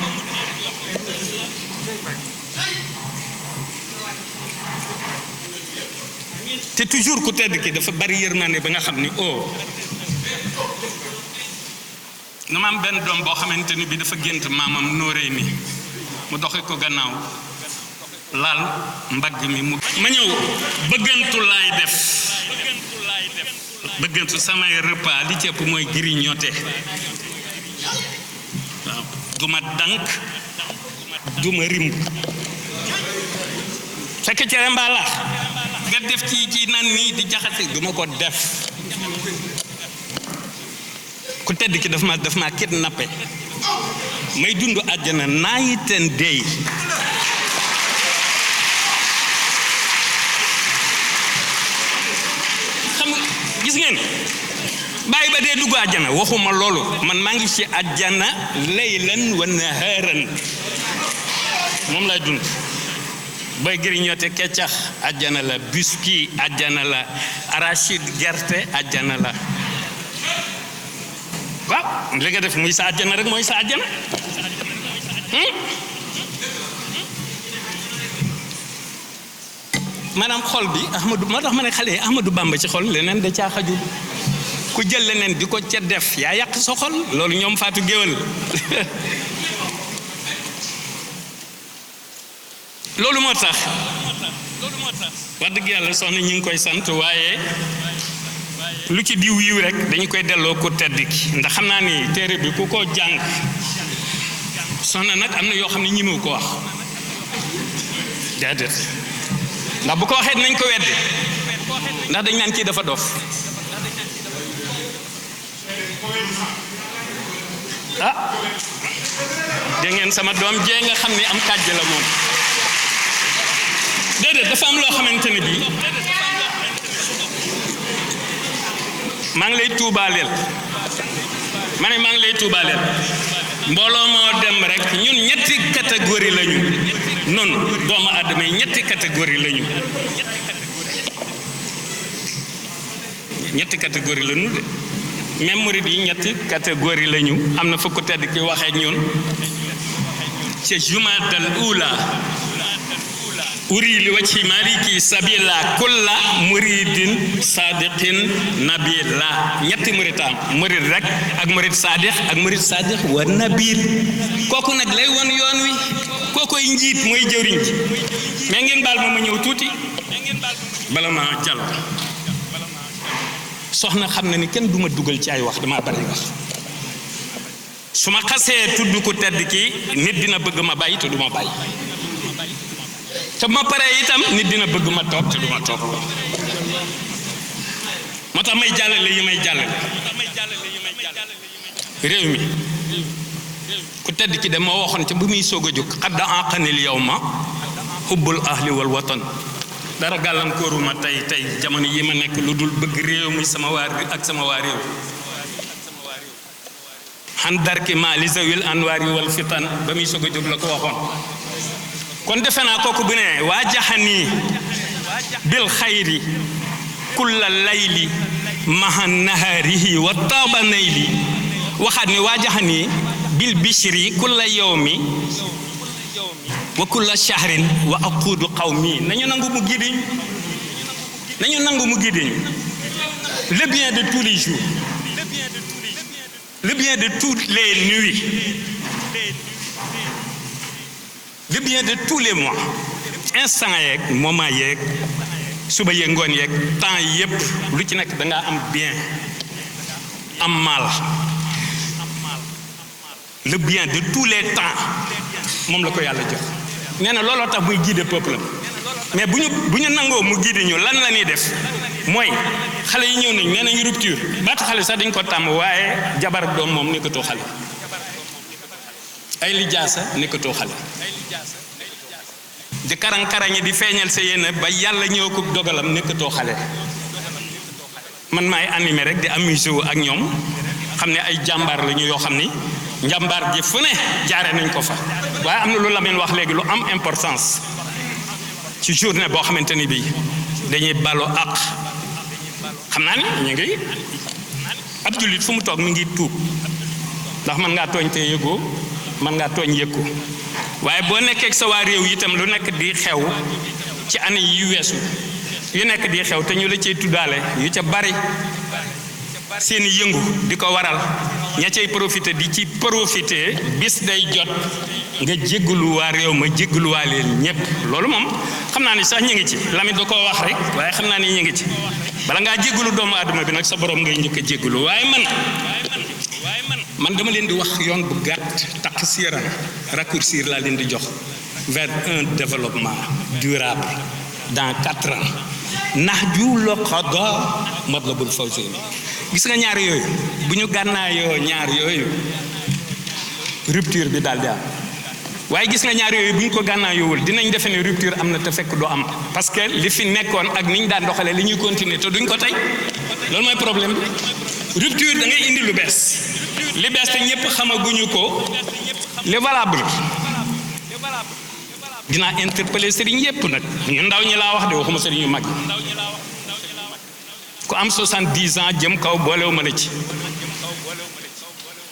Speaker 8: te toujours ku tedd ki dafa bari yërmande ba nga xam ni na ma am benn doom boo xamante ni bi dafa gént maamam nóoree ni mu doxe ko gannaaw laal mbagg mi ma ñëw bëggantu laay def bëggantu samay repas li ci ëpp mooy grignoter waaw duma dank duma rimb fekk cere mbaa laax nga def ci nan nii di jaxase duma ko def ku tedd ki daf ma kidnappé may dund àjjana night and day xam nga gis ngeen bàyyi ba dee dugg àjjana waxuma loolu man maa ngi ci àjjana laylan wa naharan moom lay dund bay grignoter keccax àjjana la biscuit àjjana la arachide gerte àjjana la waaw li nga def muy sa àjjana rek mooy sa àjjana maanaam xol bi Ahmadou moo tax ma ne xale yi Ahmadou Bamba ci xol leneen da caa xajul ku jël leneen di ko ca def yaa yàq sa xol loolu ñoom Fatou Géwël loolu moo tax wax dëgg yàlla soxna ñu ngi koy sant waaye lu ci diw yiw rek dañu koy delloo ku tedd ki ndax xam naa ni téere bi ku ko jàng soxna nag am na yoo xam ne ñimewu ko wax déedéet ndax bu ko waxee dinañ ko weddi ndax dañ naan kii dafa dof ah dégg ngeen sama doom jee nga xam ne am kàjj la moom déedéet dafa am loo xamante ne bii maa ngi lay tuubaaleel ma ne maa ngi lay tuubaaleel mbooloo moo dem rek ñun ñetti catégorie lañu noonu doomu aadama yi ñetti catégorie lañu ñetti catégorie lañu de même murid yi ñetti catégorie lañu am na fukk tedd ki waxee ñun ci jumaadal ula uri li wacci maliki sabila kulla muridin sadiqin nabila ñetti muritam murid rek ak murid sadiq wa nabil kooku nag lay won yoon wi kookoy njiit mooy jëwriñ ji mais ngeen baal ma ñëw tuuti bala ma jàll soxna xam na ni kenn duma dugal ci ay wax dama bari wax su ma xasee tudd ko tedd ki nit dina bëgg ma bàyyi te duma bàyyi te ma paree itam nit dina bëgg ma toog te duma toog moo tax may jàllale yi may jàllale réew mi ku tedd ki de moo waxoon ca bu muy soog a jóg xadda aqanil yawma hubbul ahli wal watan dara gàllankooruma tey jamono yi ma nekk lu dul bëgg réew mi sama waa ak sama waa réew xan darki ma li zawil anwaari wal fitan ba muy soog a jóg la ko waxoon kon defe naa kooku bu ne waa jaxanii bil xayri kulla layli maha nahaarihi wa taaba nayli waxaat ni waa jaxanii bil bishri kulla yawmi wa kulla shahrin wa aqudu qawmi nañu nangu mu giddiñ le bien de tous les jours le bien de toutes les nuits le bien de tous les mois instant yeeg moment yeeg suba yeeg ngoon yeeg temps yépp lu ci nekk da nga am bien am mal le bien de tous les temps moom la ko yàlla jox nee na looloo tax muy guider peuple mais bu ñu nangoo mu guider ñu lan la ñuy def mooy xale yi ñëw nañ nee nañu rupture baatu xale sax dañ ko tàmm waaye jabar doom moom nekkatoo xale ay lijaasa nekkatoo xale di karang-karañi di feeñal sa yéene ba yàlla ñëw ko dogalam nekkatoo xale man maay animé rek di amusé wu ak ñoom xam ne ay jàmbaar la ñu yoo xam ni njàmbaar ji fu ne jaare nañ ko fa waaye am na lu Lamine wax léegi lu am importance ci journée boo xamante ni bii dañuy balo ak xam naa ne ñu ngi ab jullit fu mu toog mi ngi tuub ndax mën ngaa tooñ te yëgoo mën ngaa tooñ yëgoo waaye boo nekkee ak sa waa réew itam lu nekk di xew ci année yi weesu yu nekk di xew te ñu la cay tuddaale yu ca bari seeni yëngu di ko waral ña cay profité di ci profité bis day jot nga jéggalu waa réew ma jéggaluwaa leen ñépp loolu moom xam naa ni sax ñu ngi ci Lamine da koo wax rek waaye xam naa ni ñu ngi ci bala ngaa jéggalu doomu aadama bi nag sa borom ngay njëkk a jéggalu waaye man dama leen di wax yoon bu gàtt taqsiran raccourcir laa leen di jox vers un développement durable dans 4 ans nahju loqada matlabul fawzayni gis nga ñaar yooyu bu ñu gànnaayoo ñaar yooyu rupture bi daal di am waaye gis nga ñaar yooyu bu ñu ko gànnaayoowul dinañ defe ne rupture am na te fekk du am parce que li fi nekkoon ak ni ñu daan doxalee li ñuy continuer te duñ ko tey loolu mooy problème bi rupture da ngay indi lu bees li bees te ñëpp xamaguñu ko li valable dinaa interpeller sëriñ yëpp nag ñu ndaw ñi laa wax de waxuma sëriñ yu mag ku am 70 ans jëm kaw boolewu ma la ci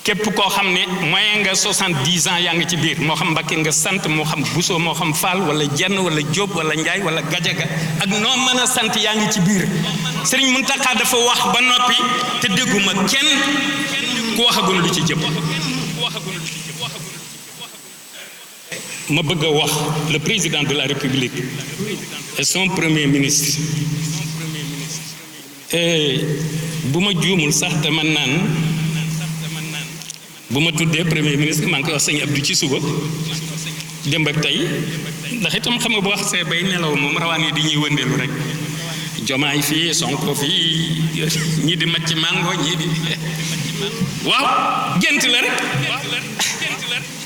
Speaker 8: képp koo xam ne moyen nga 70 ans yaa ngi ci biir moo xam Mbakke nga sant moo xam Buso moo xam Fall wala Jenn wala Jóob wala Njaay wala Gajaga ak noo mën a sant yaa ngi ci biir Sëriñ Muntaxa dafa wax ba noppi te dégguma kenn ku waxagul lu ci jëm ma bëgg a wax le président de la République et son premier ministre bu ma juumul sax te man naan bu ma tuddee premier ministre maa ngi koy wax sëñ Abdou ci suba démb ak tey ndax itam xam nga boo xasee bay nelaw moom rawaan yi di ñuy wëndeelu rek Jomaay fii Sonko fii ñii di macc mango ñii di waaw gént la rek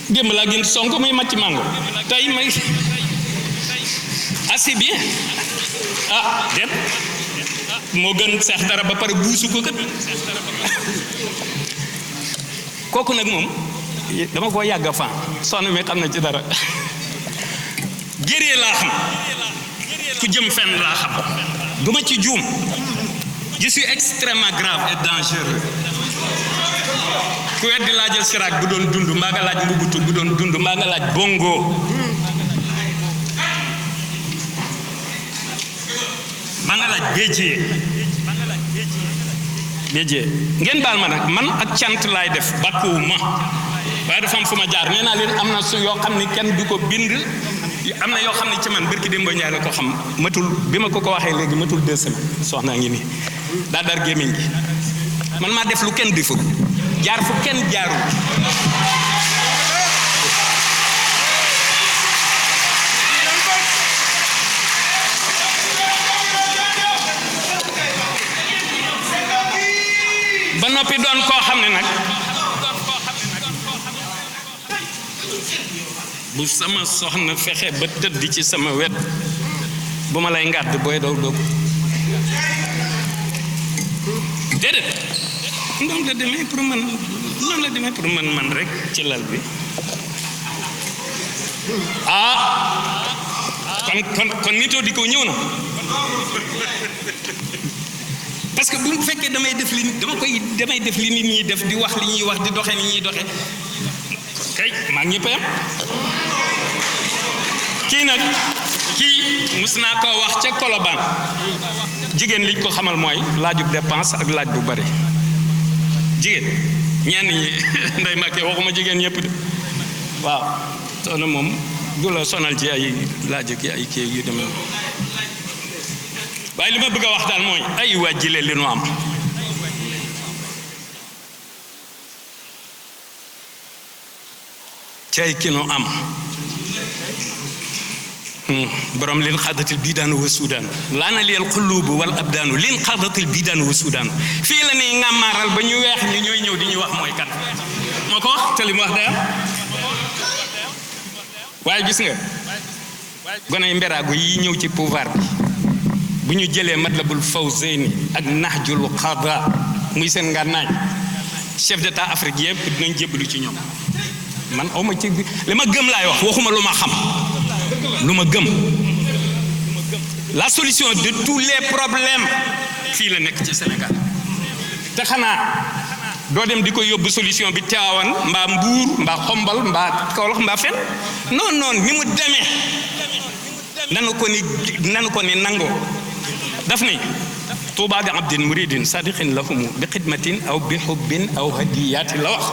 Speaker 8: démb laa gént Sonko muy macc mango tey may assez bien déet moo gën seex dara ba pare buusu ko kat kooku nag moom dama ko yàgg a fan soxna mi xam na ci dara géree laa xam ku jëm fenn laa xam duma ci juum je suis extrêmement grave et dangereux ku weddi laajal Sirac bu doon dund mbaa nga laaj Mbubutu bu doon dund mbaa nga laaj Bongo mbaa nga laaj Béjee ngeen baal ma nag man ak cant laay def bàkkuwuma waaye dafa am fu ma jaar nee naa leen am na su yoo xam ne kenn du ko bind am na yoo xam ne ci man bërki démb Njaay la ko xam matul bi ma ko waxee léegi matul 2 semaines soxnaa ngi nii daa dar gémmiñ gi man maa def lu kenn deful jaar fu kenn jaarul ba noppi doon koo xam ne nag bu sama soxna fexe ba tëdd ci sama wet bu ma lay ngàdd booy daw dog déedéet noonu la demee pour man rek ci lal bi kon nitoo di ko ñëw na parce que bu fekkee damay def li nit ñi def di wax li ñuy wax di doxe ni ñuy doxe kay maa ngi ñëpp yam kii mus naa koo wax ca Colobane jigéen liñ ko xamal mooy laajub dépense ak laaj bu bari jigéen ñenn ñi nday Mbàkke waxuma jigéen ñëpp de waaw soxna moom du la sonal ci ay laaj ak ay kii yu demee waaye li ma bëgg a wax daal mooy ay wàjjile li nu am cay ki nu am borom lin xadatil bidaanu wa suudaan laana leel xuluubu wal abdaanu lin xadatil bidaanu wa suudaan fii la ni ngàmmaaral ba ñu weex ñi ñooy ñëw di ñu wax mooy kan moo ko wax te li mu wax day am waaye gis nga gonay mberaago yi ñëw ci pouvoir bi bu ñu jëlee Matlabul Fawzayni ak Nahjul Qada muy seen ngànnaay chef d'état Afrique yëpp dinañ jébbalu ci ñoom man awma ci li ma gëm laay wax waxuma lu ma xam lu ma gëm la solution de tous les problèmes fii la nekk ci Sénégal te xanaa doo dem di ko yóbbu solution bi Tivaouane mbaa Mbuur mbaa Xombal mbaa Kaolack mbaa fen non ni mu demee nanu ko ni nangoo daf ni tuubaa ga abdin muridin sadiqin lahumu bi xidmatin aw bi xubbin aw hadiyaati la wax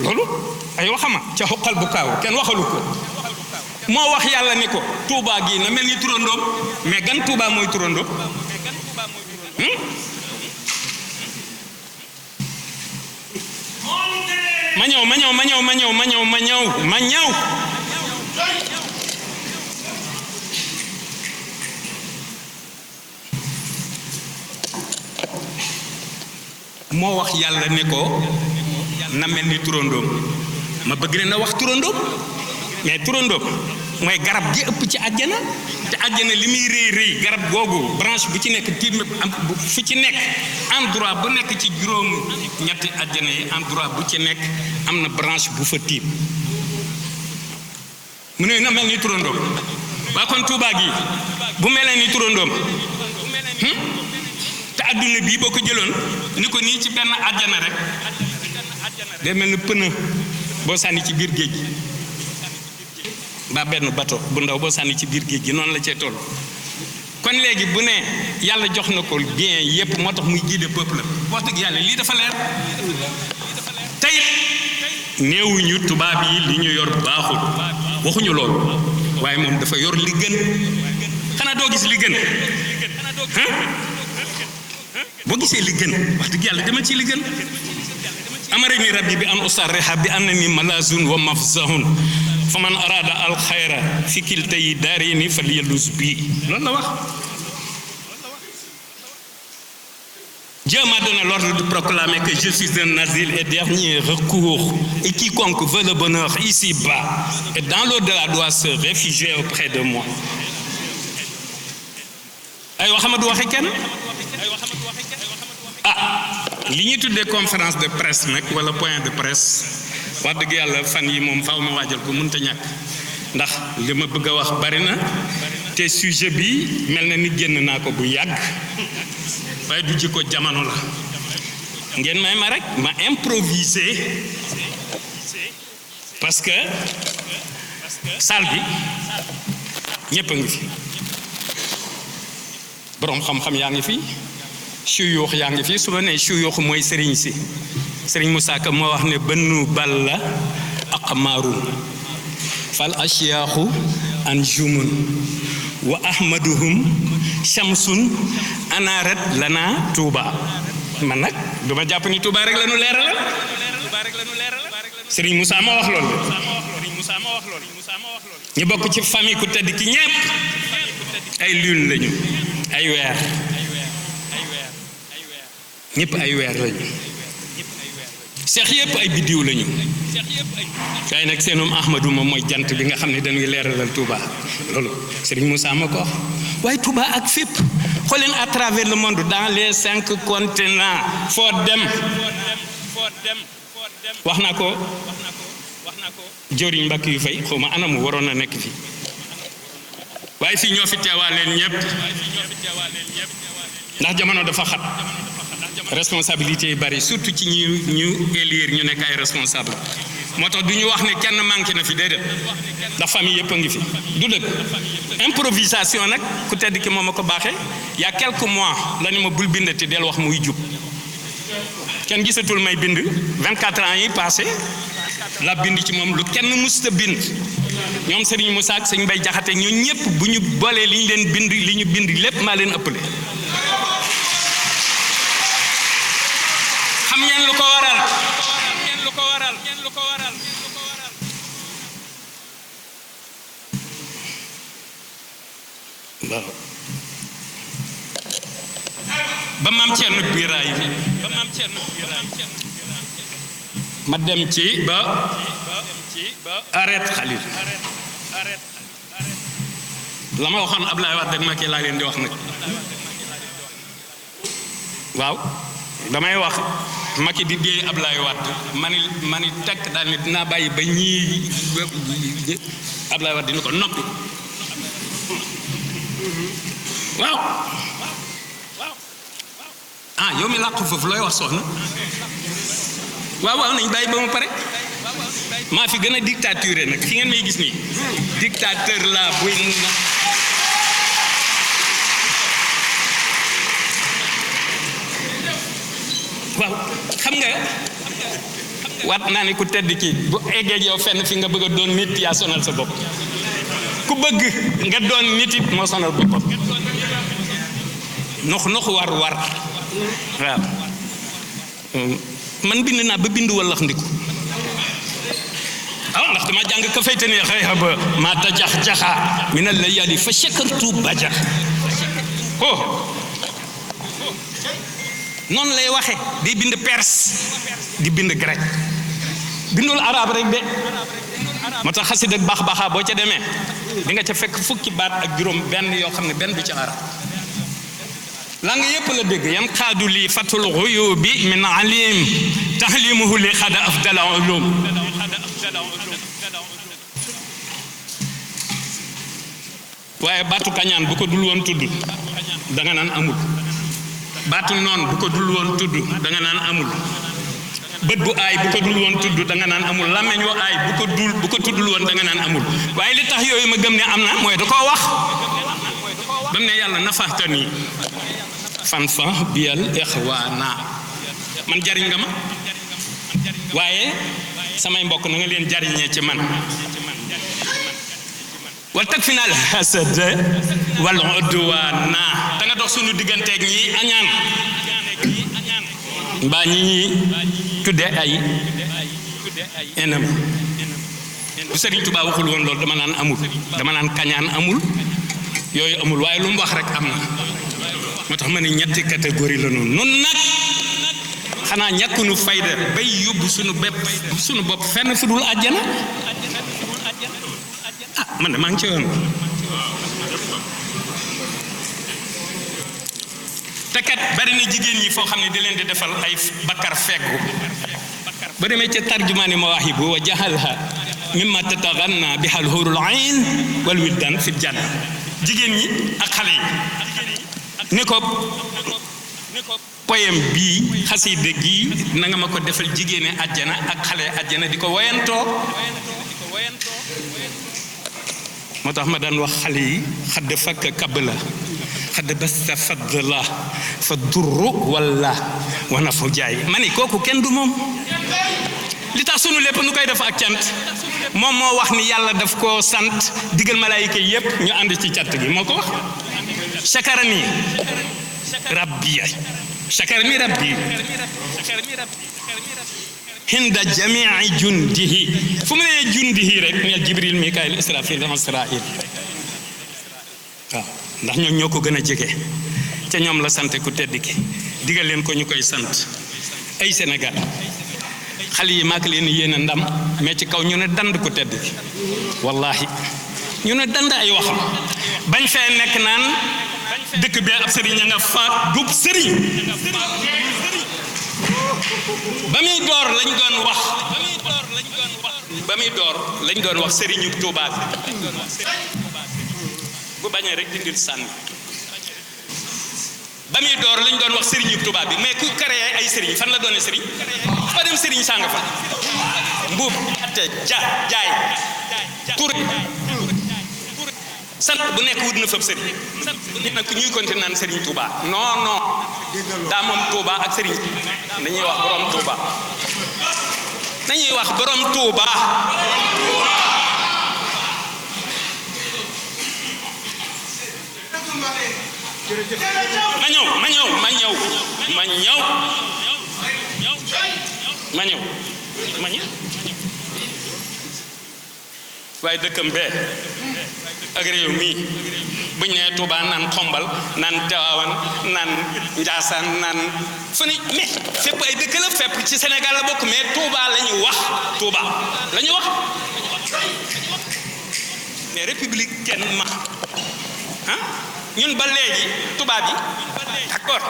Speaker 8: loolu ay waxama ca xuqal bu kaaw kenn waxalu ko moo wax yàlla ni ko tuubaa gi na mel ni turandoom mais gan tuubaa mooy turandoom ma ñëw moo wax yàlla ne ko na mel ni turandoom ma bëgg leen a wax turandoom mais turandoom mooy garab gi ëpp ci àjjana te àjjana li muy rëy garab googu branche bu ci nekk tiim fu ci nekk endroit bu nekk ci juróom ñetti àjjana yi endroit bu ci nekk am na branche bu fa tiim mu ne na mel ni turandoom waa kon Tuubaa gi bu melee ni turandoom te adduna bii boo ko jëloon ni ko nii ci benn àjjana rek day mel ni pënë boo sànni ci biir géej gi mbaa benn bateau bu ndaw boo sànni ci biir géej gi noonu la cee toll kon léegi bu ne yàlla jox na ko bien yépp moo tax muy guider peuple wax dëgg yàlla lii dafa leer tey néewuñu tubaab yi li ñu yor baaxul waxuñu loolu waaye moom dafa yor li gën xanaa doo gis li gën boo gisee li gën wax dëgg yàlla demal ci li gën amarani rabbi bi an usarriha bi annani malazun wa mafzahun fa man arada al xayra fi kiltayi daarini falyaluz bi loolu la wax. Dieu m'a donné l'ordre de proclamer que je suis un asile et dernier recours et quiconque veut le bonheur ici-bas et dans l'au-delà doit se réfugier auprès de moi. ay waxama du waxe kenn li ñuy tuddee conférence de presse nag wala point de presse wax dëgg yàlla fan yi moom faaw ma waajal ko mënta ñàkk ndax li ma bëgg a wax bari na te sujet bi mel na ni génn naa ko bu yàgg waaye du jikko jamono la ngeen may ma rek ma improviser parce que salle bi ñëpp a ngi fi boroom xam-xam yaa ngi fi suyuux yaa ngi fi su ma nee suyuux mooy sëriñ si sëriñ Moussa Ka moo wax ne bënnu balla aqmaarun fal ashyaaxu anjumun wa ahmaduhum shamsun anaarat lana Touba man nag duma jàpp ni Touba rek la ñu leeralal sëriñ Moussa moo wax loolu ñu bokk ci famille ku tedd ki ñépp ay lune lañu ay weer ñëpp ay weer lañu seex yëpp ay biddiw lañu waaye nag seenum Ahmadu moom mooy jant bi nga xam ne dañuy leeralal Touba loolu Serigne Moussa ma ko wax waaye Touba ak fépp xooleen à travers le monde dans les 5 continents foo dem wax na ko jëriñ mbakk yu fay xaw ma anamu waroon na nekk fi waaye fii ñoo fi teewaa leen ñëpp ndax jamono dafa xat responsabilité yi bari surtout ci ñu élire ñu nekk ay responsable moo tax du ñu wax ne kenn manqué na fi déedéet ndax famille yëpp a ngi fi du dëgg improvisation nag ku tedd ki moom a ko baaxee il y a quelques mois la ñu ma bul bindati del wax muy jub kenn gisatul may bind 24 ans yi passé la bind ci moom lu kenn musta bind ñoom Serigne Moussa ak Serigne Mbaye Jaxate ñoo ñëpp bu ñu boolee li ñu leen bind li ñu bind lépp maa leen ëppale xam ngeen lu ko waral waaw ba maam Thierno Biraay ma dem ci ba arrête Khalil la ma waxoon Ablaye Wade ak Macky laa leen di wax nag waaw damay wax Macky di dee Ablaye Wade mani tekk daal ne dinaa bàyyi ba ñii Ablaye Wade dina ko noppi waaw yow mi làqu foofu looy wax soxna waaw nañ bàyyi ba mu pare maa fi gën a dictature nag fi ngeen may gis nii dictateur la buy waaw xam nga waat naa ne ku tedd ki bu eggee yow fenn fi nga bëgg a doon nit yaa sonal sa bopp ku bëgg nga doon nit it moo sonal boppam nox war waaw man bind naa ba bind wallax ndiku ndax dama jàng ka fayte ne xëy ba ma tajax-jaxa min al layali fa shakartu baja noonu lay waxe di bind perse di bind grec bindul arab rek de moo tax xasid ak baax boo ca demee di nga ca fekk fukki baat ak juróom benn yoo xam ne benn du ci arab la nga yëpp la dégg yan xaadu li fatul xuyubi min alim tahlimuhu li xada afdala ulum waaye baatu kañaan bu ko dul woon tudd da nga naan amul baatu noon bu ko dul woon tudd da nga naan amul bët bu aay bu ko dul woon tudd da nga naan amul làmmeñ wo aay bu ko tuddul woon da nga naan amul waaye li tax yooyu ma gëm ne am na mooy da koo wax ba mu ne yàlla nafaxtani fan biyal ixwaana man jariñ nga ma waaye samay mbokk na nga leen jariñee ci man wal takfina al hasad wal udwana da nga dox suñu digganteeg ñi añaan mbaa ñi tudde ay enam bu Serigne Touba waxul woon loolu dama naan amul dama naan kañaan amul yooyu amul waaye lu mu wax rek am na moo tax ma ne ñetti catégorie la noonu nun nag xanaa ñàkkunu fayda bay yóbbu suñu bopp fenn fu dul àjjana ah man de maa ngi ci yoon te kat bari na jigéen ñi foo xam ne di leen di defal ay bakkar feggu ba demee ca tarjumaani mawaahibu wa jahalha mimma tataghanna biha al-hurul ayn wal wildan fi janna jigéen ñi ak xale yi ni ko poème bii xasida gi na nga ma ko defal jigéene àjjana ak xale àjjana di ko woyantoo moo tax ma daan wax xale yi xadd fakk kabla xadd basta fadla fa durru walla wana fu jaay ma ni kooku kenn du moom li tax sunu lépp nu koy def ak cant moom moo wax ni yàlla daf koo sant digal malaayika yépp ñu ànd ci cant gi moo ko wax shakarani rabbi shakarani rabbi hinda jamii jundihi fu mu nee jundihi rek neel jibril mikail israfil asrail waaw ndax ñoom ñoo ko gën a jege ca ñoom la sant ku tedd ki digal leen ko ñu koy sant ay Sénégal xale yi maak leen yéene ndam mais ci kaw ñu ne dand ku tedd ki wallahi ñu ne dand ay waxam bañ fee nekk naan dëkk bi ab sëriñ a nga faat dub sëriñ ba muy door lañ doon wax lañ doon wax sëriñu Tuubaa bu bañee rek dindil sànni ba muy door lañ doon wax sëriñu Tuubaa bi mais ku créé ay sëriñ fan la doone sëriñ fa dem sëriñ sàng fa mbuub atte jaay tur sant bu nekk wut na fab sëriñ nit nag ñuy continuer naan sëriñ Touba non daa moom Touba ak sëriñ dañuy wax borom Touba ma ñëw waaye dëkkam bee ak réew mii buñ nee Touba naan Xombal naan Tiwaawan naan Njaasaan naan fu ne mais fépp ay dëkk la fépp ci Sénégal la bokk mais Touba la ñu wax mais républicaine ñun ba léegi tubaab yi d'accord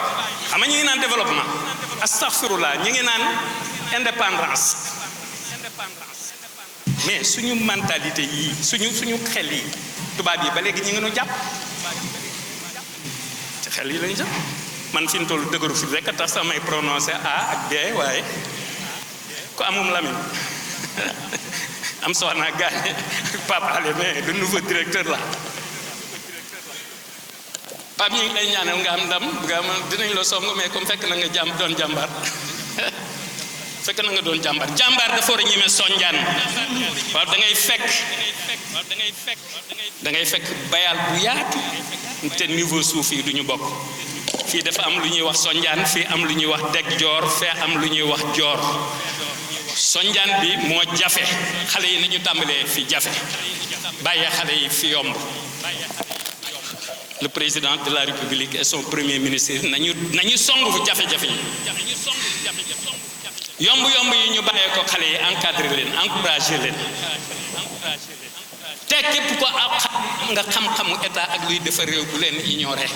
Speaker 8: xam nga ñu ngi naan développement astaghfirullah ñu ngi naan indépendance mais suñu mentalité yi suñu xel yi tubaab yi ba léegi ñu ngi nu jàpp ci xel yi lañu jàpp man fi mu toll dëgëru fi rek a tax samay prononcé A ak B waaye ku amum Lamine am soxna gaañe Pape Alé mais le nouveau directeur la Pape ñu ngi lay ñaanal nga am ndam nga am dinañ la song mais comme fekk na nga doon jàmbaar fekk na nga doon jàmbaar dafa war a ñeme sonjaan waaw da ngay fekk bayal bu yaatu te niveau suuf yi du ñu bokk fii dafa am lu ñuy wax sonjaan fii am lu ñuy wax deg joor fee am lu ñuy wax joor sonjaan bi moo jafe xale yi nañu tàmbalee fi jafe bàyyee xale yi fi yomb le président de la République et son premier ministre nañu song fu jafe-jafe yi yomb yi ñu bàyyee ko xale yi encadré leen encouragé leen te képp ko nga xam-xamu état ak luy defar réew bu leen ignoré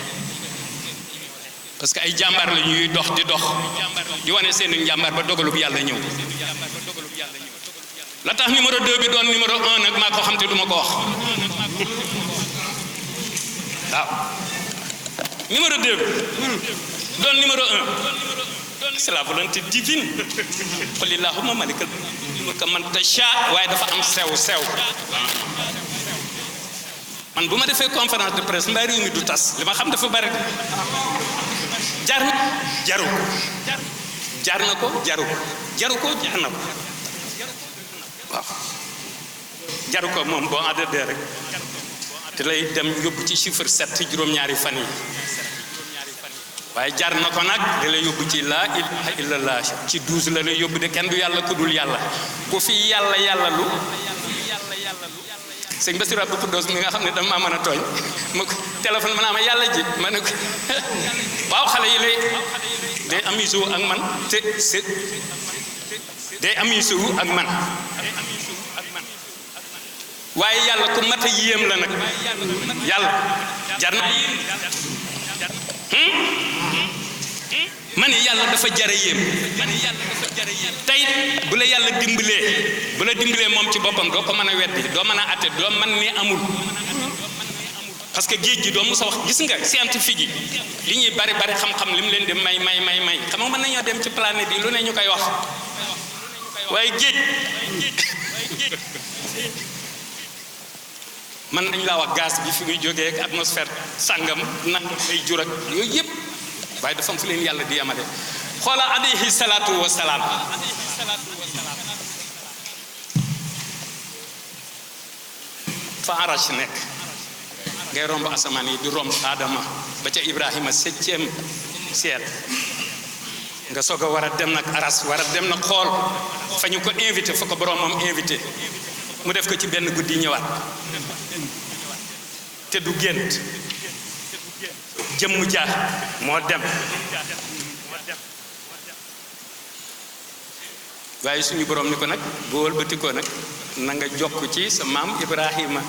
Speaker 8: parce que ay jàmbaar la ñuy dox di wane seen njàmbaar ba dogalub yàlla ñëw la tax numéro 2 bi doon numéro 1 nag maa ko xam te duma ko wax waaw numéro 2 doon numéro 1 c'est la volonté divine qul allahumma malikal mulki man tasha waaye dafa am sew man bu ma defee conférence de presse mbaa réew mi du tas li ma xam dafa bari jaru jar na ko jaru ko jar na ko waaw jaru ko moom boo àddee rek te lay dem yóbbu ci chiffre 7 juróom-ñaari fan yi waaye jar na ko nag da lay yóbbu ci laa ilaha illallah ci 12 la lay yóbbu de kenn du yàlla ku dul yàlla ku fi yàlla lu sëñ Bassirou Abdou Khoudoss mi nga xam ne dama mën a tooñ ma ko téléphone ma naa ma yàlla ji ma ne ko waaw xale yi lay day amusé wu ak man te day amusé wu ak man waaye yàlla ku mat a yéem la nag yàlla jar na ma ne yàlla dafa jara yéem tey bu la yàlla dimbalee moom ci boppam doo ko mën a weddi doo mën a atte doo mën ni amul parce que géej gi doo musa wax gis nga scientifique yi li ñuy bari xam-xam li mu leen di may xam nga mën nañoo dem ci planète yi lu ne ñu koy wax waaye géej mën nañ laa wax gaz bi fi muy jógee ak atmosphère sàngam nag ay jur ak yooyu yëpp waaye dafa am fu leen yàlla di yamale xoola alayhi salaatu wa salaam fa arash nekk ngay romb asamaan yi di romb Adama ba ca Ibrahima 7e ciel nga soog a war a dem nag aras war a dem nag xool fa ñu ko invité fa ko boromam invité mu def ko ci benn guddi ñëwaat te du gént jëmm ja moo dem waaye suñu borom ni ko nag boo wëlbatikoo nag na nga jokk ci sa maam Ibrahima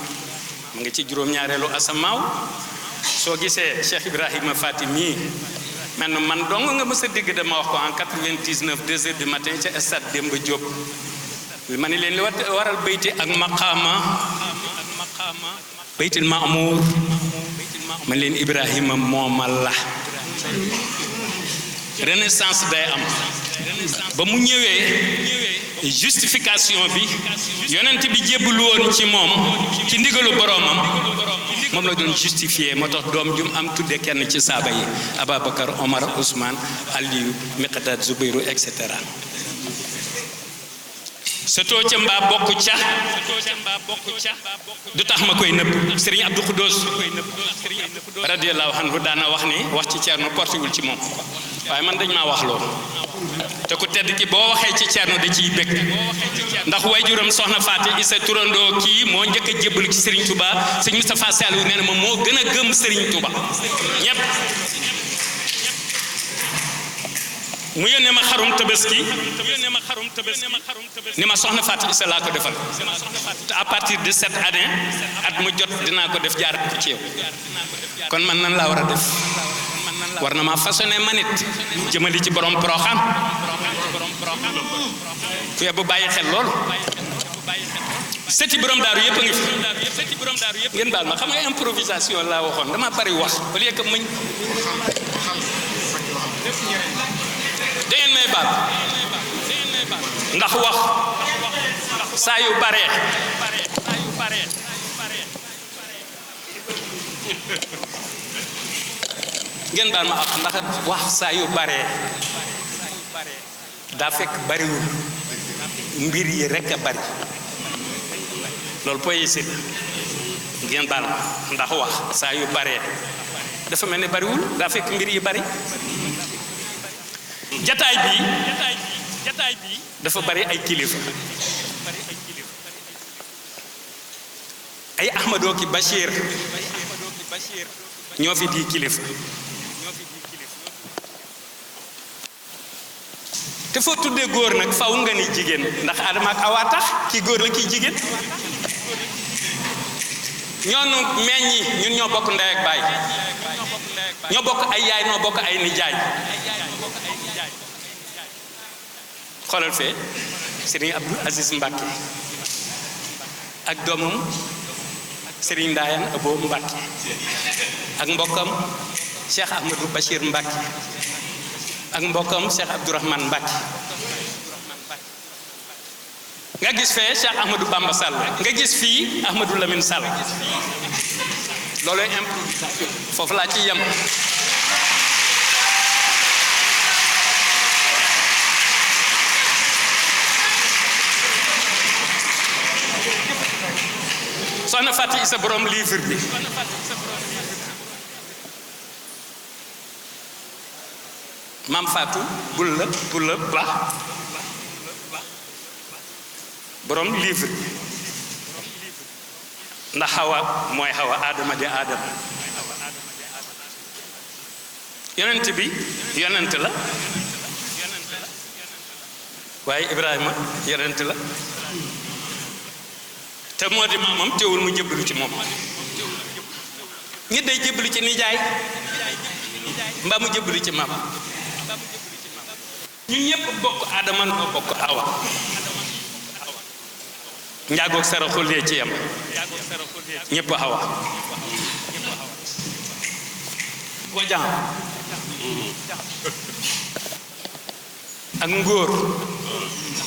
Speaker 8: mu nga ci juróom-ñaareelu asamaaw soo gisee Cheikh Ibrahima Fatimi man dong nga mës a dégg dama wax ko en 99 2 heures du matin ca stade Demba Diop ma ni leen li waral bayti ak maqaama baytil maamuur man leen Ibrahima moomal la renaissance day am ba mu ñëwee justification bi yonent bi jébbalu woon ci moom ci ndigalu boroomam moom la doon justifier moo tax doom jum am tudde kenn ci saaba yi Ababacar Omar Ousmane Aliou Miqdad Zubairu et cetera sotoo ca mbaa bokk ca du tax ma koy nëbb Serigne Abdou Khoudoss radiyallahu anhu daana wax ni wax ci Ceerno portiwul ci moom waaye man dañ maa wax loolu te ku tedd ki boo waxee ci Ceerno da ciy bëgg ndax waajuram soxna Faati Isa turandoo kii moo njëkk a jébbalu ci Serigne Touba Serigne Moustapha Saliou nee na moom moo gën a gëm Serigne Touba ñépp mu yónnee ma xarum tabaski ni ma soxna Fatou Issa laa ko defal te à partir de cette année at mu jot dinaa ko def jaar ci yow kon man nan laa war a def war na maa façonné manit jëmali ci borom Porokhane ku yebbu bàyyi xel loolu sëti borom daaru yëpp a ngi fi ngeen baal ma xam nga improvisation laa waxoon dama bari wax au lieu que muñ dangeen may baal ndax wax saa yu baree ngeen baal ma ndax wax saa yu baree daa fekk bariwul mbir yi rekk a bari loolu poésie la ngeen baal ma ndax wax saa yu baree dafa mel ni bariwul daa fekk mbir yi bari jataay bi dafa bari ay kilifa ay Ahmadou ki Bachir ñoo fi di kilifa te foo tuddee góor nag faw nga ni jigéen ndax Adama ak Awa tax kii góor la kii jigéen ñoonu meññi ñun ñoo bokk ndey ak baay ñoo bokk ay yaay ñoo bokk ay nijaay xoolal fee Serigne Abdou Aziz Mbacke ak doomam Serigne Ndaayaan Abo Mbacke ak mbokkam Cheikh Ahmadou Bachir Mbacke ak mbokkam Cheikh Abdourahmane Mbacke nga gis fee Cheikh Ahmadou Bamba Sall nga gis fii Ahmadou Lamine Sall loolu improvisation foofu laa ci yem soxna Fatou Issa borom livre bi maam Fatou Bulla Ba borom livre ndax Hawa mooy Hawa Adama di Adama yonent bi yonent la waaye Ibrahima yonent la te moo di maamam teewul mu jébbalu ci moom nit day jébbalu ci nijaay mbaa mu jébbalu ci maam ñun ñëpp bokk Adama noo bokk Awa njaagoog sara xullee ci yam ñëpp Awa wajan ak ngóor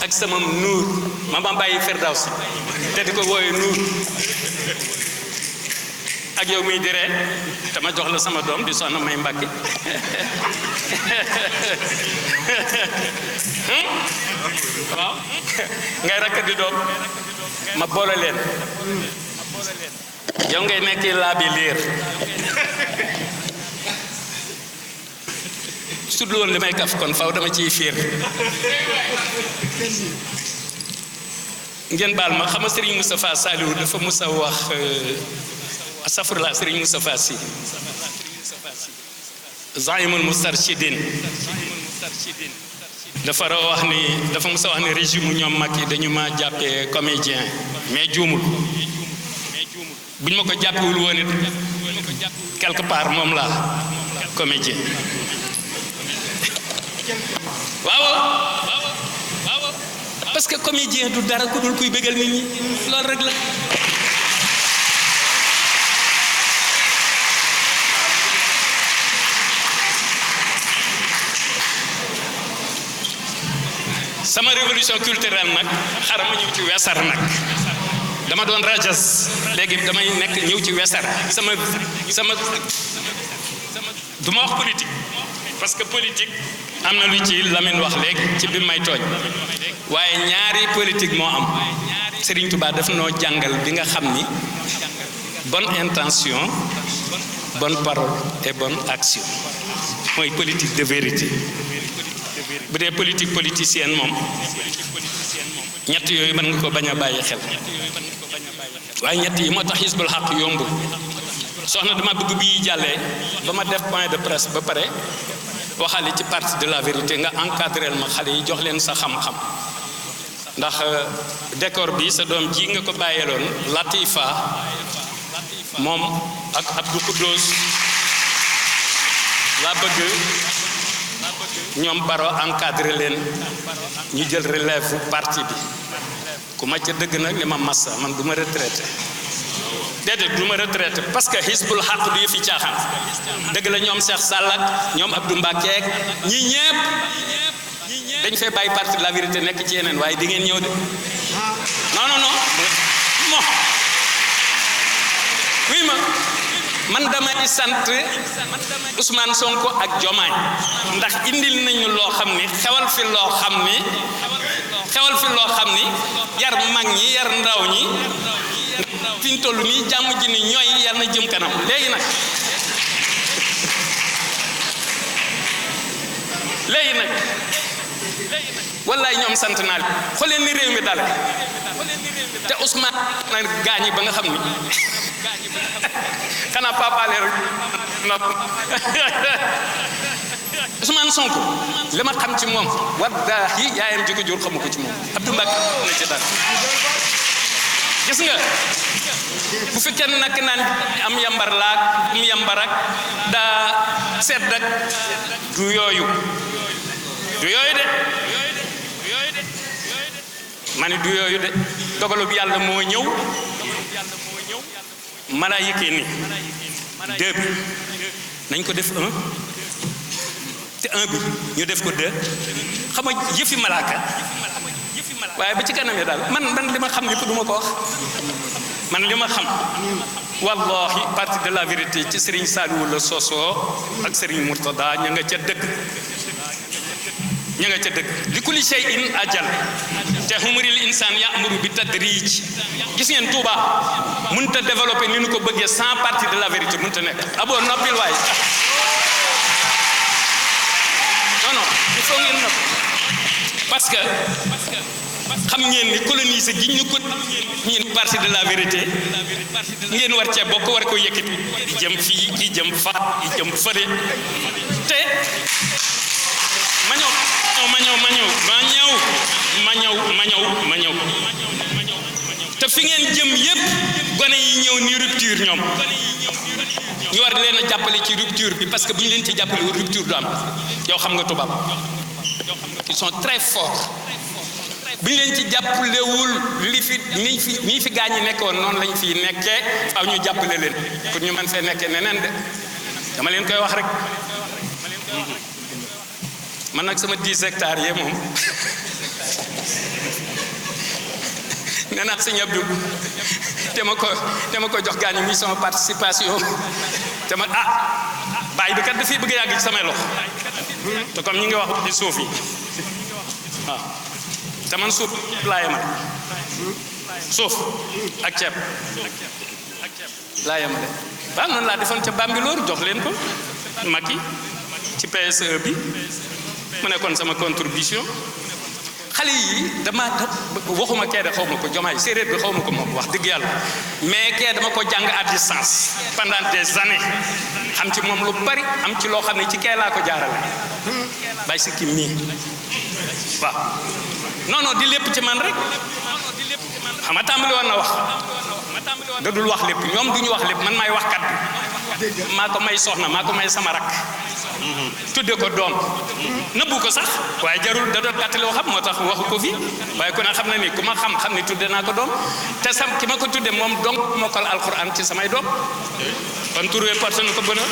Speaker 8: ak sama nuur ma bàyyi Firdawsi te di ko wooye nuur ak yow muy diree te ma jox la sama doom di soxna May Mbàkke waaw ngay rakk di doom ma boole leen yow ngay nekk laa bi liir su dul woon li may kaf kon faw dama ciy fiir ngeen baal ma xam nga Serigne Moustapha Saliou dafa musa wax asafurla Serigne Moustapha Sy zaimul mustarshidin dafa wax ni dafa musa wax ni régime ñoom mag yi dañu ma jàppee comédien mais juumul buñ ma ko jàppewul woon it quelque part moom la comédien waaw parce que comédien du dara ku dul kuy bégal nit ñi loolu rek la sama révolution culturelle nag xaaral ma ñëw ci wesar nag dama doon rajas léegi damay nekk ñëw ci wesar sama du ma wax politique parce que politique am na lu ci Lamine wax léegi ci bi may tooñ waaye ñaari politique moo am Serigne Touba daf noo jàngal bi nga xam ni bonne intention bonne parole et bonne action mooy politique de vérité bu dee politique politicienne moom ñett yooyu mën nga ko bañ a bàyyi xel waaye ñett yi moo tax Hizbul Haq yombul soxna dama bëgg bi jàllee ba ma def point de presse ba pare waxale ci parti de la vérité nga encadrel ma xale yi jox leen sa xam-xam ndax décor bi sa doom ji nga ko bàyyeeloon Latifa moom ak Abdou Koudous laa bëgg ñoom Baro encadré leen ñu jël relève parti bi ku ma ca dëgg nag li ma massa man du ma retraité déedéet du ma retraité parce que Hizbul Haq du yëfi caaxaan dëgg la ñoom Cheikh Sall ak ñoom Abdou Mbacké ak ñi ñëpp dañ fee bàyyi parti de la vérité nekk ci yeneen waaye di ngeen ñëw de non mo oui man damay sant Ousmane Sonko ak Diomaye ndax indil nañu loo xam ni xewal fi loo xam ni yar mag ñi yar ndaw ñi fi ñu toll nii jàmm ji ni ñooy yar na jëm kanam léegi nag wallaay ñoom sant naa leen xooleen ni réew mi dale te Ousmane nag gaañi ba nga xam ni xanaa papaale rek Ousmane Sonko li ma xam ci moom wallahi yaayam ji ko jur xamu ko ci moom Abdou Mbacké na ci dara gis nga bu fi kenn nag naan am yambar laak am yambar ak daa sedd ak du yooyu de ma ne du yooyu de dogalu bi yàlla moo ñëw malaayika ni 2 bi nañ ko def 1 te 1 bi ñu def ko 2 xam nga yëfi malaaka waaye ba ci kanam daal man li ma xam ni ko duma ko wax man li ma xam wallahi parti de la vérité ci Serigne Saliou la sosoo ak Serigne Mourtada ña nga ca dëkk ña nga ca dëgg li kulli shay'in ajal te humuril insaan ya'muru bi tadrij gis ngeen Touba mënut a développer ni ñu ko bëggee sans partie de la vérité mënut a nekk abo noppil waay non il faut ngeen nopp parce que xam ngeen ni coloniser gi ñu ko ñeen partie de la vérité ngeen war cee bokk war ko yëkkati di jëm fii ki jëm fa di jëm fële te ma ñëw te fi ngeen jëm yépp gone yi ñëw ni rupture ñoom ñu war leen a jàppale ci rupture bi parce que bu ñu leen ci jàppale rupture du am yow xam nga tubaab ils sont très forts bu ñu leen ci jàppalewul li fi nii fi gaañ ñi nekkoon noonu lañ fi nekkee faaw ñu jàppale leen pour ñu mën fee nekkee neneen de dama leen koy wax rek man nag sama 10 hectares yee moom nee naa sëñ Abdou te ma ko jox gaañu muy sama participation te ma bàyyi bi kat dafay bëgg a yàgg ci samay loxo te comme ñi ngi wax ci suuf yi waaw te man suuf laa yemale suuf ak ceeb laa yemale waaw noonu laa defoon ca Bambilor jox leen ko Macky ci PSE bi mu nekkoon sama contribution xale yi waxuma kee de xaw ma ko Jomaay séeréer bi xaw ma ko moom wax dëgg yàlla mais kee dama ko jàng à distance pendant des années xam ci moom lu bari am ci loo xam ne ci kee laa ko jaarale bàyyi si kim nii waaw non di lépp ci man rek xam nga tàmbali woon na wax da dul wax lépp ñoom duñu wax lépp man maay wax kat bi maa ko may soxna maa ko may sama rak tudde ko doom nëbbu ko sax waaye jarul da doon gàttaloo xam moo tax waxu ko fi waaye ku ne xam na ni ku ma xam ni tudde naa ko doom te sam ki ma ko tudde moom donc mokkal alquran ci samay doom kon tur wee porte na ko bonheur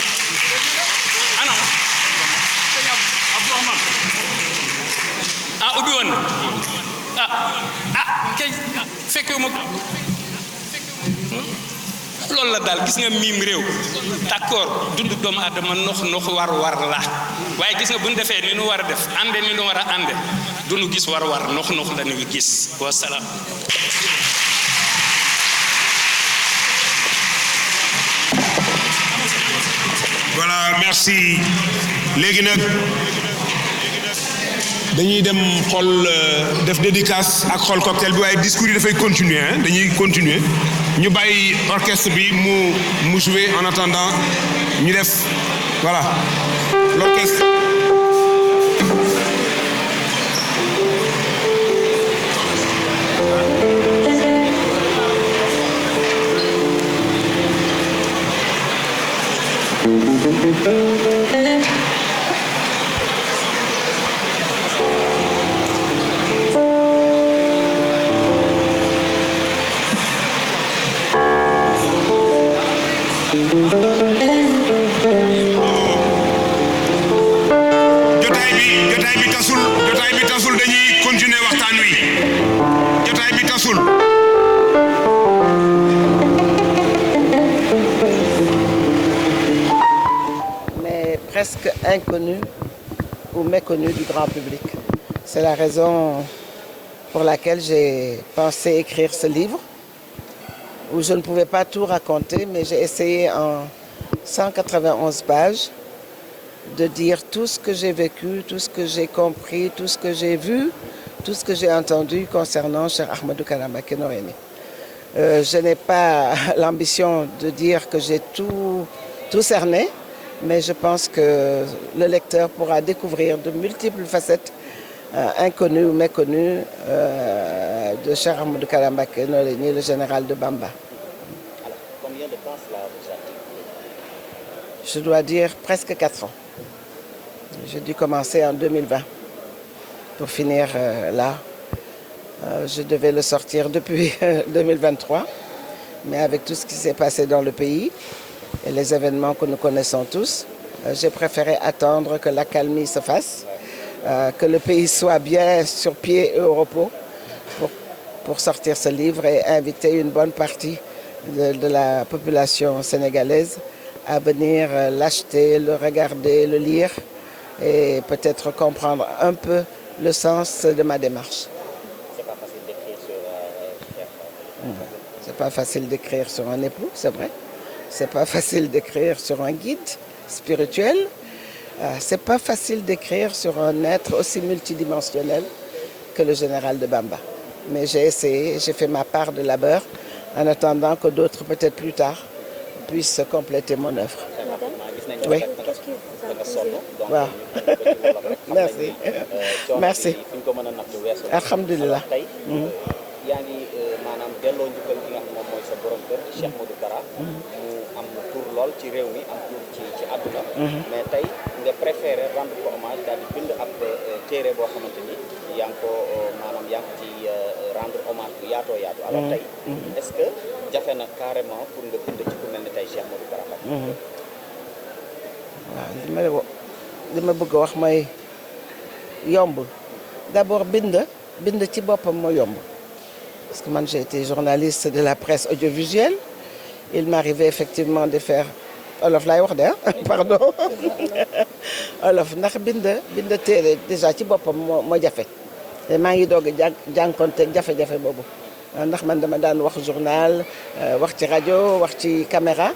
Speaker 8: anam ubbi woon na kay fekkewu ma loolu la daal gis nga miim réew d'accord dund doomu aadama nox war la waaye gis nga bu ñu defee ni nu war a def ànde ni nu war a ànde du nu gis war nox la ñuy gis wa salaam.
Speaker 2: Voilà, merci. léegi nag dañuy dem xool def dédicace ak xool cocktail bi waaye discours yi dafay continuer dañuy continuer ñu bàyyi orchestre bi mu jouer en attendant ñu def voilà l'orchestre. jotaay bi tasul dañuy continuer waxtaan wi jotaay bi tasul.
Speaker 4: Mais presque inconnu ou méconnu du grand public. C'est la raison pour laquelle j'ai pensé écrire ce livre, où je ne pouvais pas tout raconter, mais j'ai essayé en 191 pages de dire tout ce que j'ai vécu, tout ce que j'ai compris, tout ce que j'ai vu, tout ce que j'ai entendu concernant Cheikh Ahmadou Kara Mbacké Noreyni. Je n'ai pas l'ambition de dire que j'ai tout cerné, mais je pense que le lecteur pourra découvrir de multiples facettes inconnues ou méconnues de Cheikh Ahmadou Kara Mbacké Noreyni, le général de Bamba.
Speaker 9: Alors, combien de temps cela vous a-t-il pris?
Speaker 4: Je dois dire presque 4 ans. J'ai dû commencer en 2020 pour finir là. Je devais le sortir depuis 2023, mais avec tout ce qui s'est passé dans le pays et les événements que nous connaissons tous, j'ai préféré attendre que l'accalmie se fasse, que le pays soit bien sur pied et au repos pour sortir ce livre et inviter une bonne partie de la population sénégalaise à venir l'acheter, le regarder, le lire et peut-être comprendre un peu le sens de ma démarche.
Speaker 9: C'est pas facile d'écrire sur
Speaker 4: C'est pas facile d'écrire sur un époux, c'est vrai. C'est pas facile d'écrire sur un guide spirituel. C'est pas facile d'écrire sur un être aussi multidimensionnel que le général de Bamba. Mais j'ai essayé, j'ai fait ma part de labeur en attendant que d'autres, peut-être plus tard, puissent compléter mon œuvre. Oui. Waaw. Merci. Merci. Alhamdulillah.
Speaker 9: yaa ngi maanaam delloo njukkal ki nga xam moom mooy sa borom kër Cheikh Modou Kara mu am tur lool ci réew mi am tur ci àdduna mais tey nga préféré rendre ko hommage daal di bind ab téere boo xamante ni yaa ngi ko maanaam yaa ngi ci rendre hommage bu yaatoo yaatu alors tey est-ce que jafe na carrément pour nga bind ci ku mel ni tey Cheikh Modou Kara
Speaker 4: waaw li ma bëgg a wax mooy yombul d'abord bind ci boppam moo yomb. Parce que moi, j'ai été journaliste de la presse audiovisuelle. Il m'arrivait effectivement de faire... Olof laay wax de pardon. Olof ndax bind téere déjà ci boppam moo jafe. te maa ngi doog a jànkonteeg jafe-jafe boobu. ndax man dama daan wax journal wax ci rajo wax ci caméra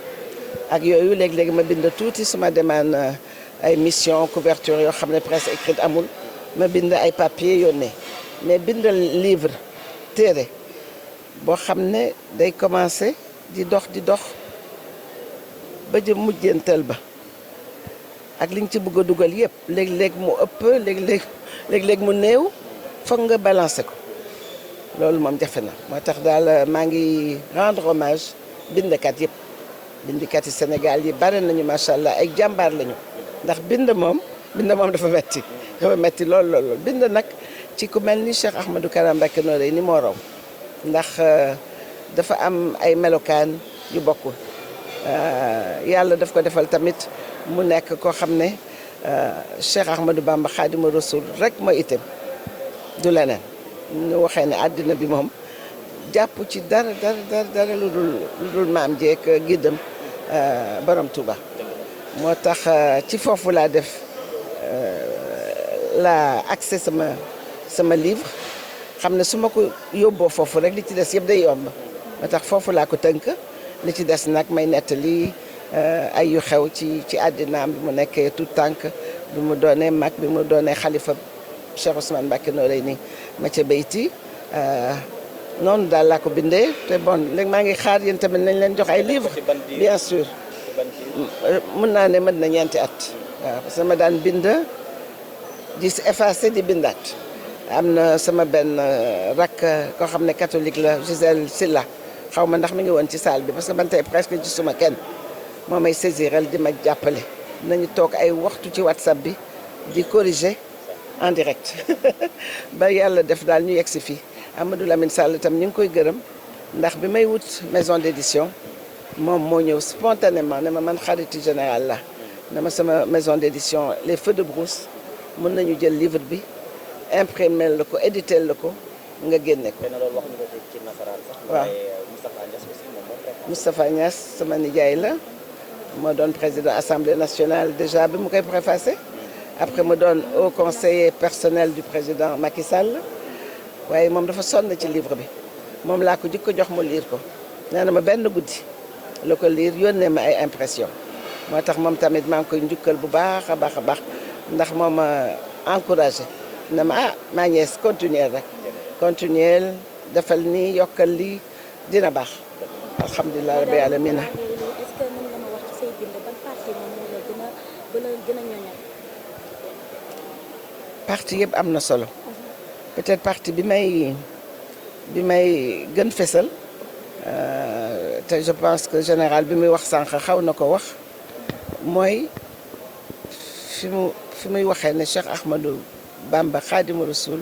Speaker 4: ak yooyu léegi-léegi ma bind tuuti su ma demaan ay mission couverture yoo xam ne presse écrite amul ma bind ay papier yónnee mais bind livre téere boo xam ne day commencé di dox ba jëm mujjanteel ba ak liñ ci bëgg a dugal yëpp léeg-léeg mu ëpp léeg-léeg mu néew foog nga balancer ko loolu moom jafe na moo tax daal maa ngi rendre hommage bindkat yëpp bindkat yi Sénégal yi bare nañu macha allah ay jàmbaar lañu ndax bind moom dafa metti lool bind nag ci ku mel ni Cheikh Ahmadou Kara Mbacké Noreyni moo raw ndax dafa am ay melokaan yu bokkul yàlla daf ko defal tamit mu nekk koo xam ne Cheikh Ahmadou Bamba Khadimou Rassoul rek mooy itam du leneen ñu waxee ne àddina bi moom jàpp ci dara lu dul maam jeeg giddam borom Touba moo tax ci foofu laa def laa accès sama livre xam ne su ma ko yóbboo foofu rek li ci des yëpp day yomb moo tax foofu laa ko tënk li ci des nag may nettali ay yu xew ci àddinaam bi mu nekkee tout tànk bi mu doonee mag bi mu doonee xalifa Cheikh Ousmane Mbacké Noreyni ma ca bayti noonu daal laa ko bindee te bon léegi maa ngi xaar yéen tamit nañ leen jox ay livres bien sûr mun naa ne mën na ñeenti at waaw parce que ma daan bind di effacé di bindaat am na sama benn rakk koo xam ne catholique la Gisèle Silla xaw ma ndax mi ngi woon ci salle bi parce que man tey presque gisuma kenn moo may saisiral di ma jàppale nañu toog ay waxtu ci WhatsApp bi di corriger en direct ba yàlla def daal ñu yegg si fii Amadou Lamine Sall tam ñu ngi koy gërëm ndax bi may wut maison d'édition moom moo ñëw spontanément ne ma man xariti général la ne ma sama maison d'édition les feux de brousse mën nañu jël livre bi imprimer la ko éditer la ko nga génne ko. waaw Moustapha Niass sama nijaay la moo doon président assemblée nationale déjà bi mu koy préfacé après mu doon haut conseiller personnel du président Macky Sall waaye moom dafa sonn ci livre bi moom laa ko jëkk jox mu lire ko nee na ma benn guddi la ko lire yónnee ma ay impression moo tax moom tamit maa ngi koy njukkal bu baax a baax ndax moom ma encouragé na ma maa ñees continuer rek continuer defal nii yokkal lii dina baax alhamdulilah rabbi alamina parti yëpp am na solo peut-être parti bi may gën fesal te je pense que général bi muy wax sànq xaw na ko wax mooy fi muy waxee ne Cheikh Ahmadou Bamba Khadimou Rassoul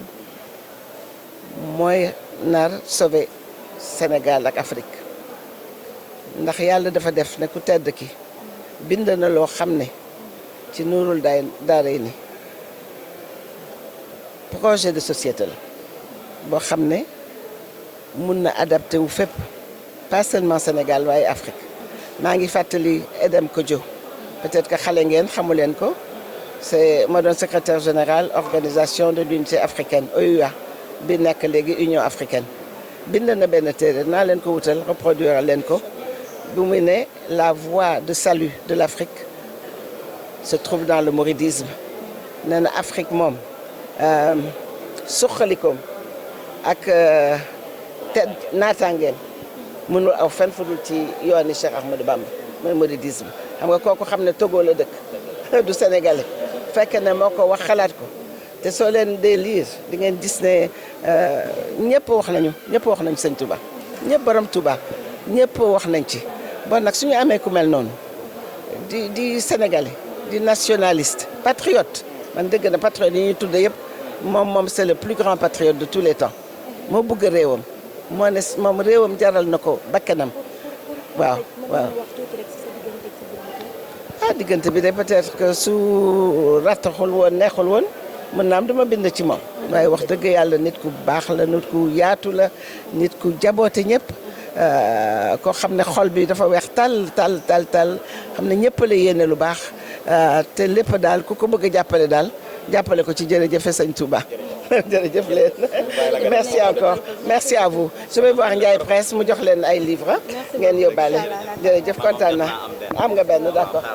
Speaker 4: mooy nar sauver Sénégal ak Afrique ndax yàlla dafa def ne ku tedd ki bind na loo xam ne ci nuurul daarayni projet de société la boo xam ne mun na adapté wu fépp pas seulement Sénégal waaye Afrique maa ngi fàttali Edem Kodjo peut-être que xale ngeen xamu leen ko c'est moo doon secrétaire général organisation de l'unité africaine OUA bi nekk léegi Union africaine bind na benn téere naa leen ko wutal reproduire leen ko bu mu ne la voie de salut de l'Afrique se trouve dans le mouridisme nee na Afrique moom suqalikoom ak te naataangeem mënul aw fenn fu dul ci yooni Cheikh Ahmadou Bamba mooy mouridisme xam nga kooku xam ne Togo la dëkk du sénégalais fekk ne moo ko wax xalaat ko te soo leen dee lire di ngeen gis ne ñëpp wax nañu sëñ Touba ñëpp borom Touba ñëpp wax nañ ci bon nag suñu amee ku mel noonu di sénégalais di nationaliste patriote man dëgg na patriote yi ñuy tudde yëpp moom c'est le plus grand patriote de tous les temps moo bëgg réewam moo ne moom réewam jaral na ko bakkanam waaw diggante bi de peut-être que su rattaxul woon neexul woon mën naa am dama bind ci moom waaye wax dëgg yàlla nit ku baax la nit ku yaatu la nit ku jaboote ñëpp koo xam ne xol bi dafa weex tal xam ne ñëpp la yéene lu baax te lépp daal ku ko bëgg a jàppale daal jàppale ko ci jërëjëf Sëñ Touba jërëjëf leen merci encore merci à vous je vais voir Ndiaye Presse mu jox leen ay livres ngeen yóbbaale jërëjëf kontaan na am nga benn d'accord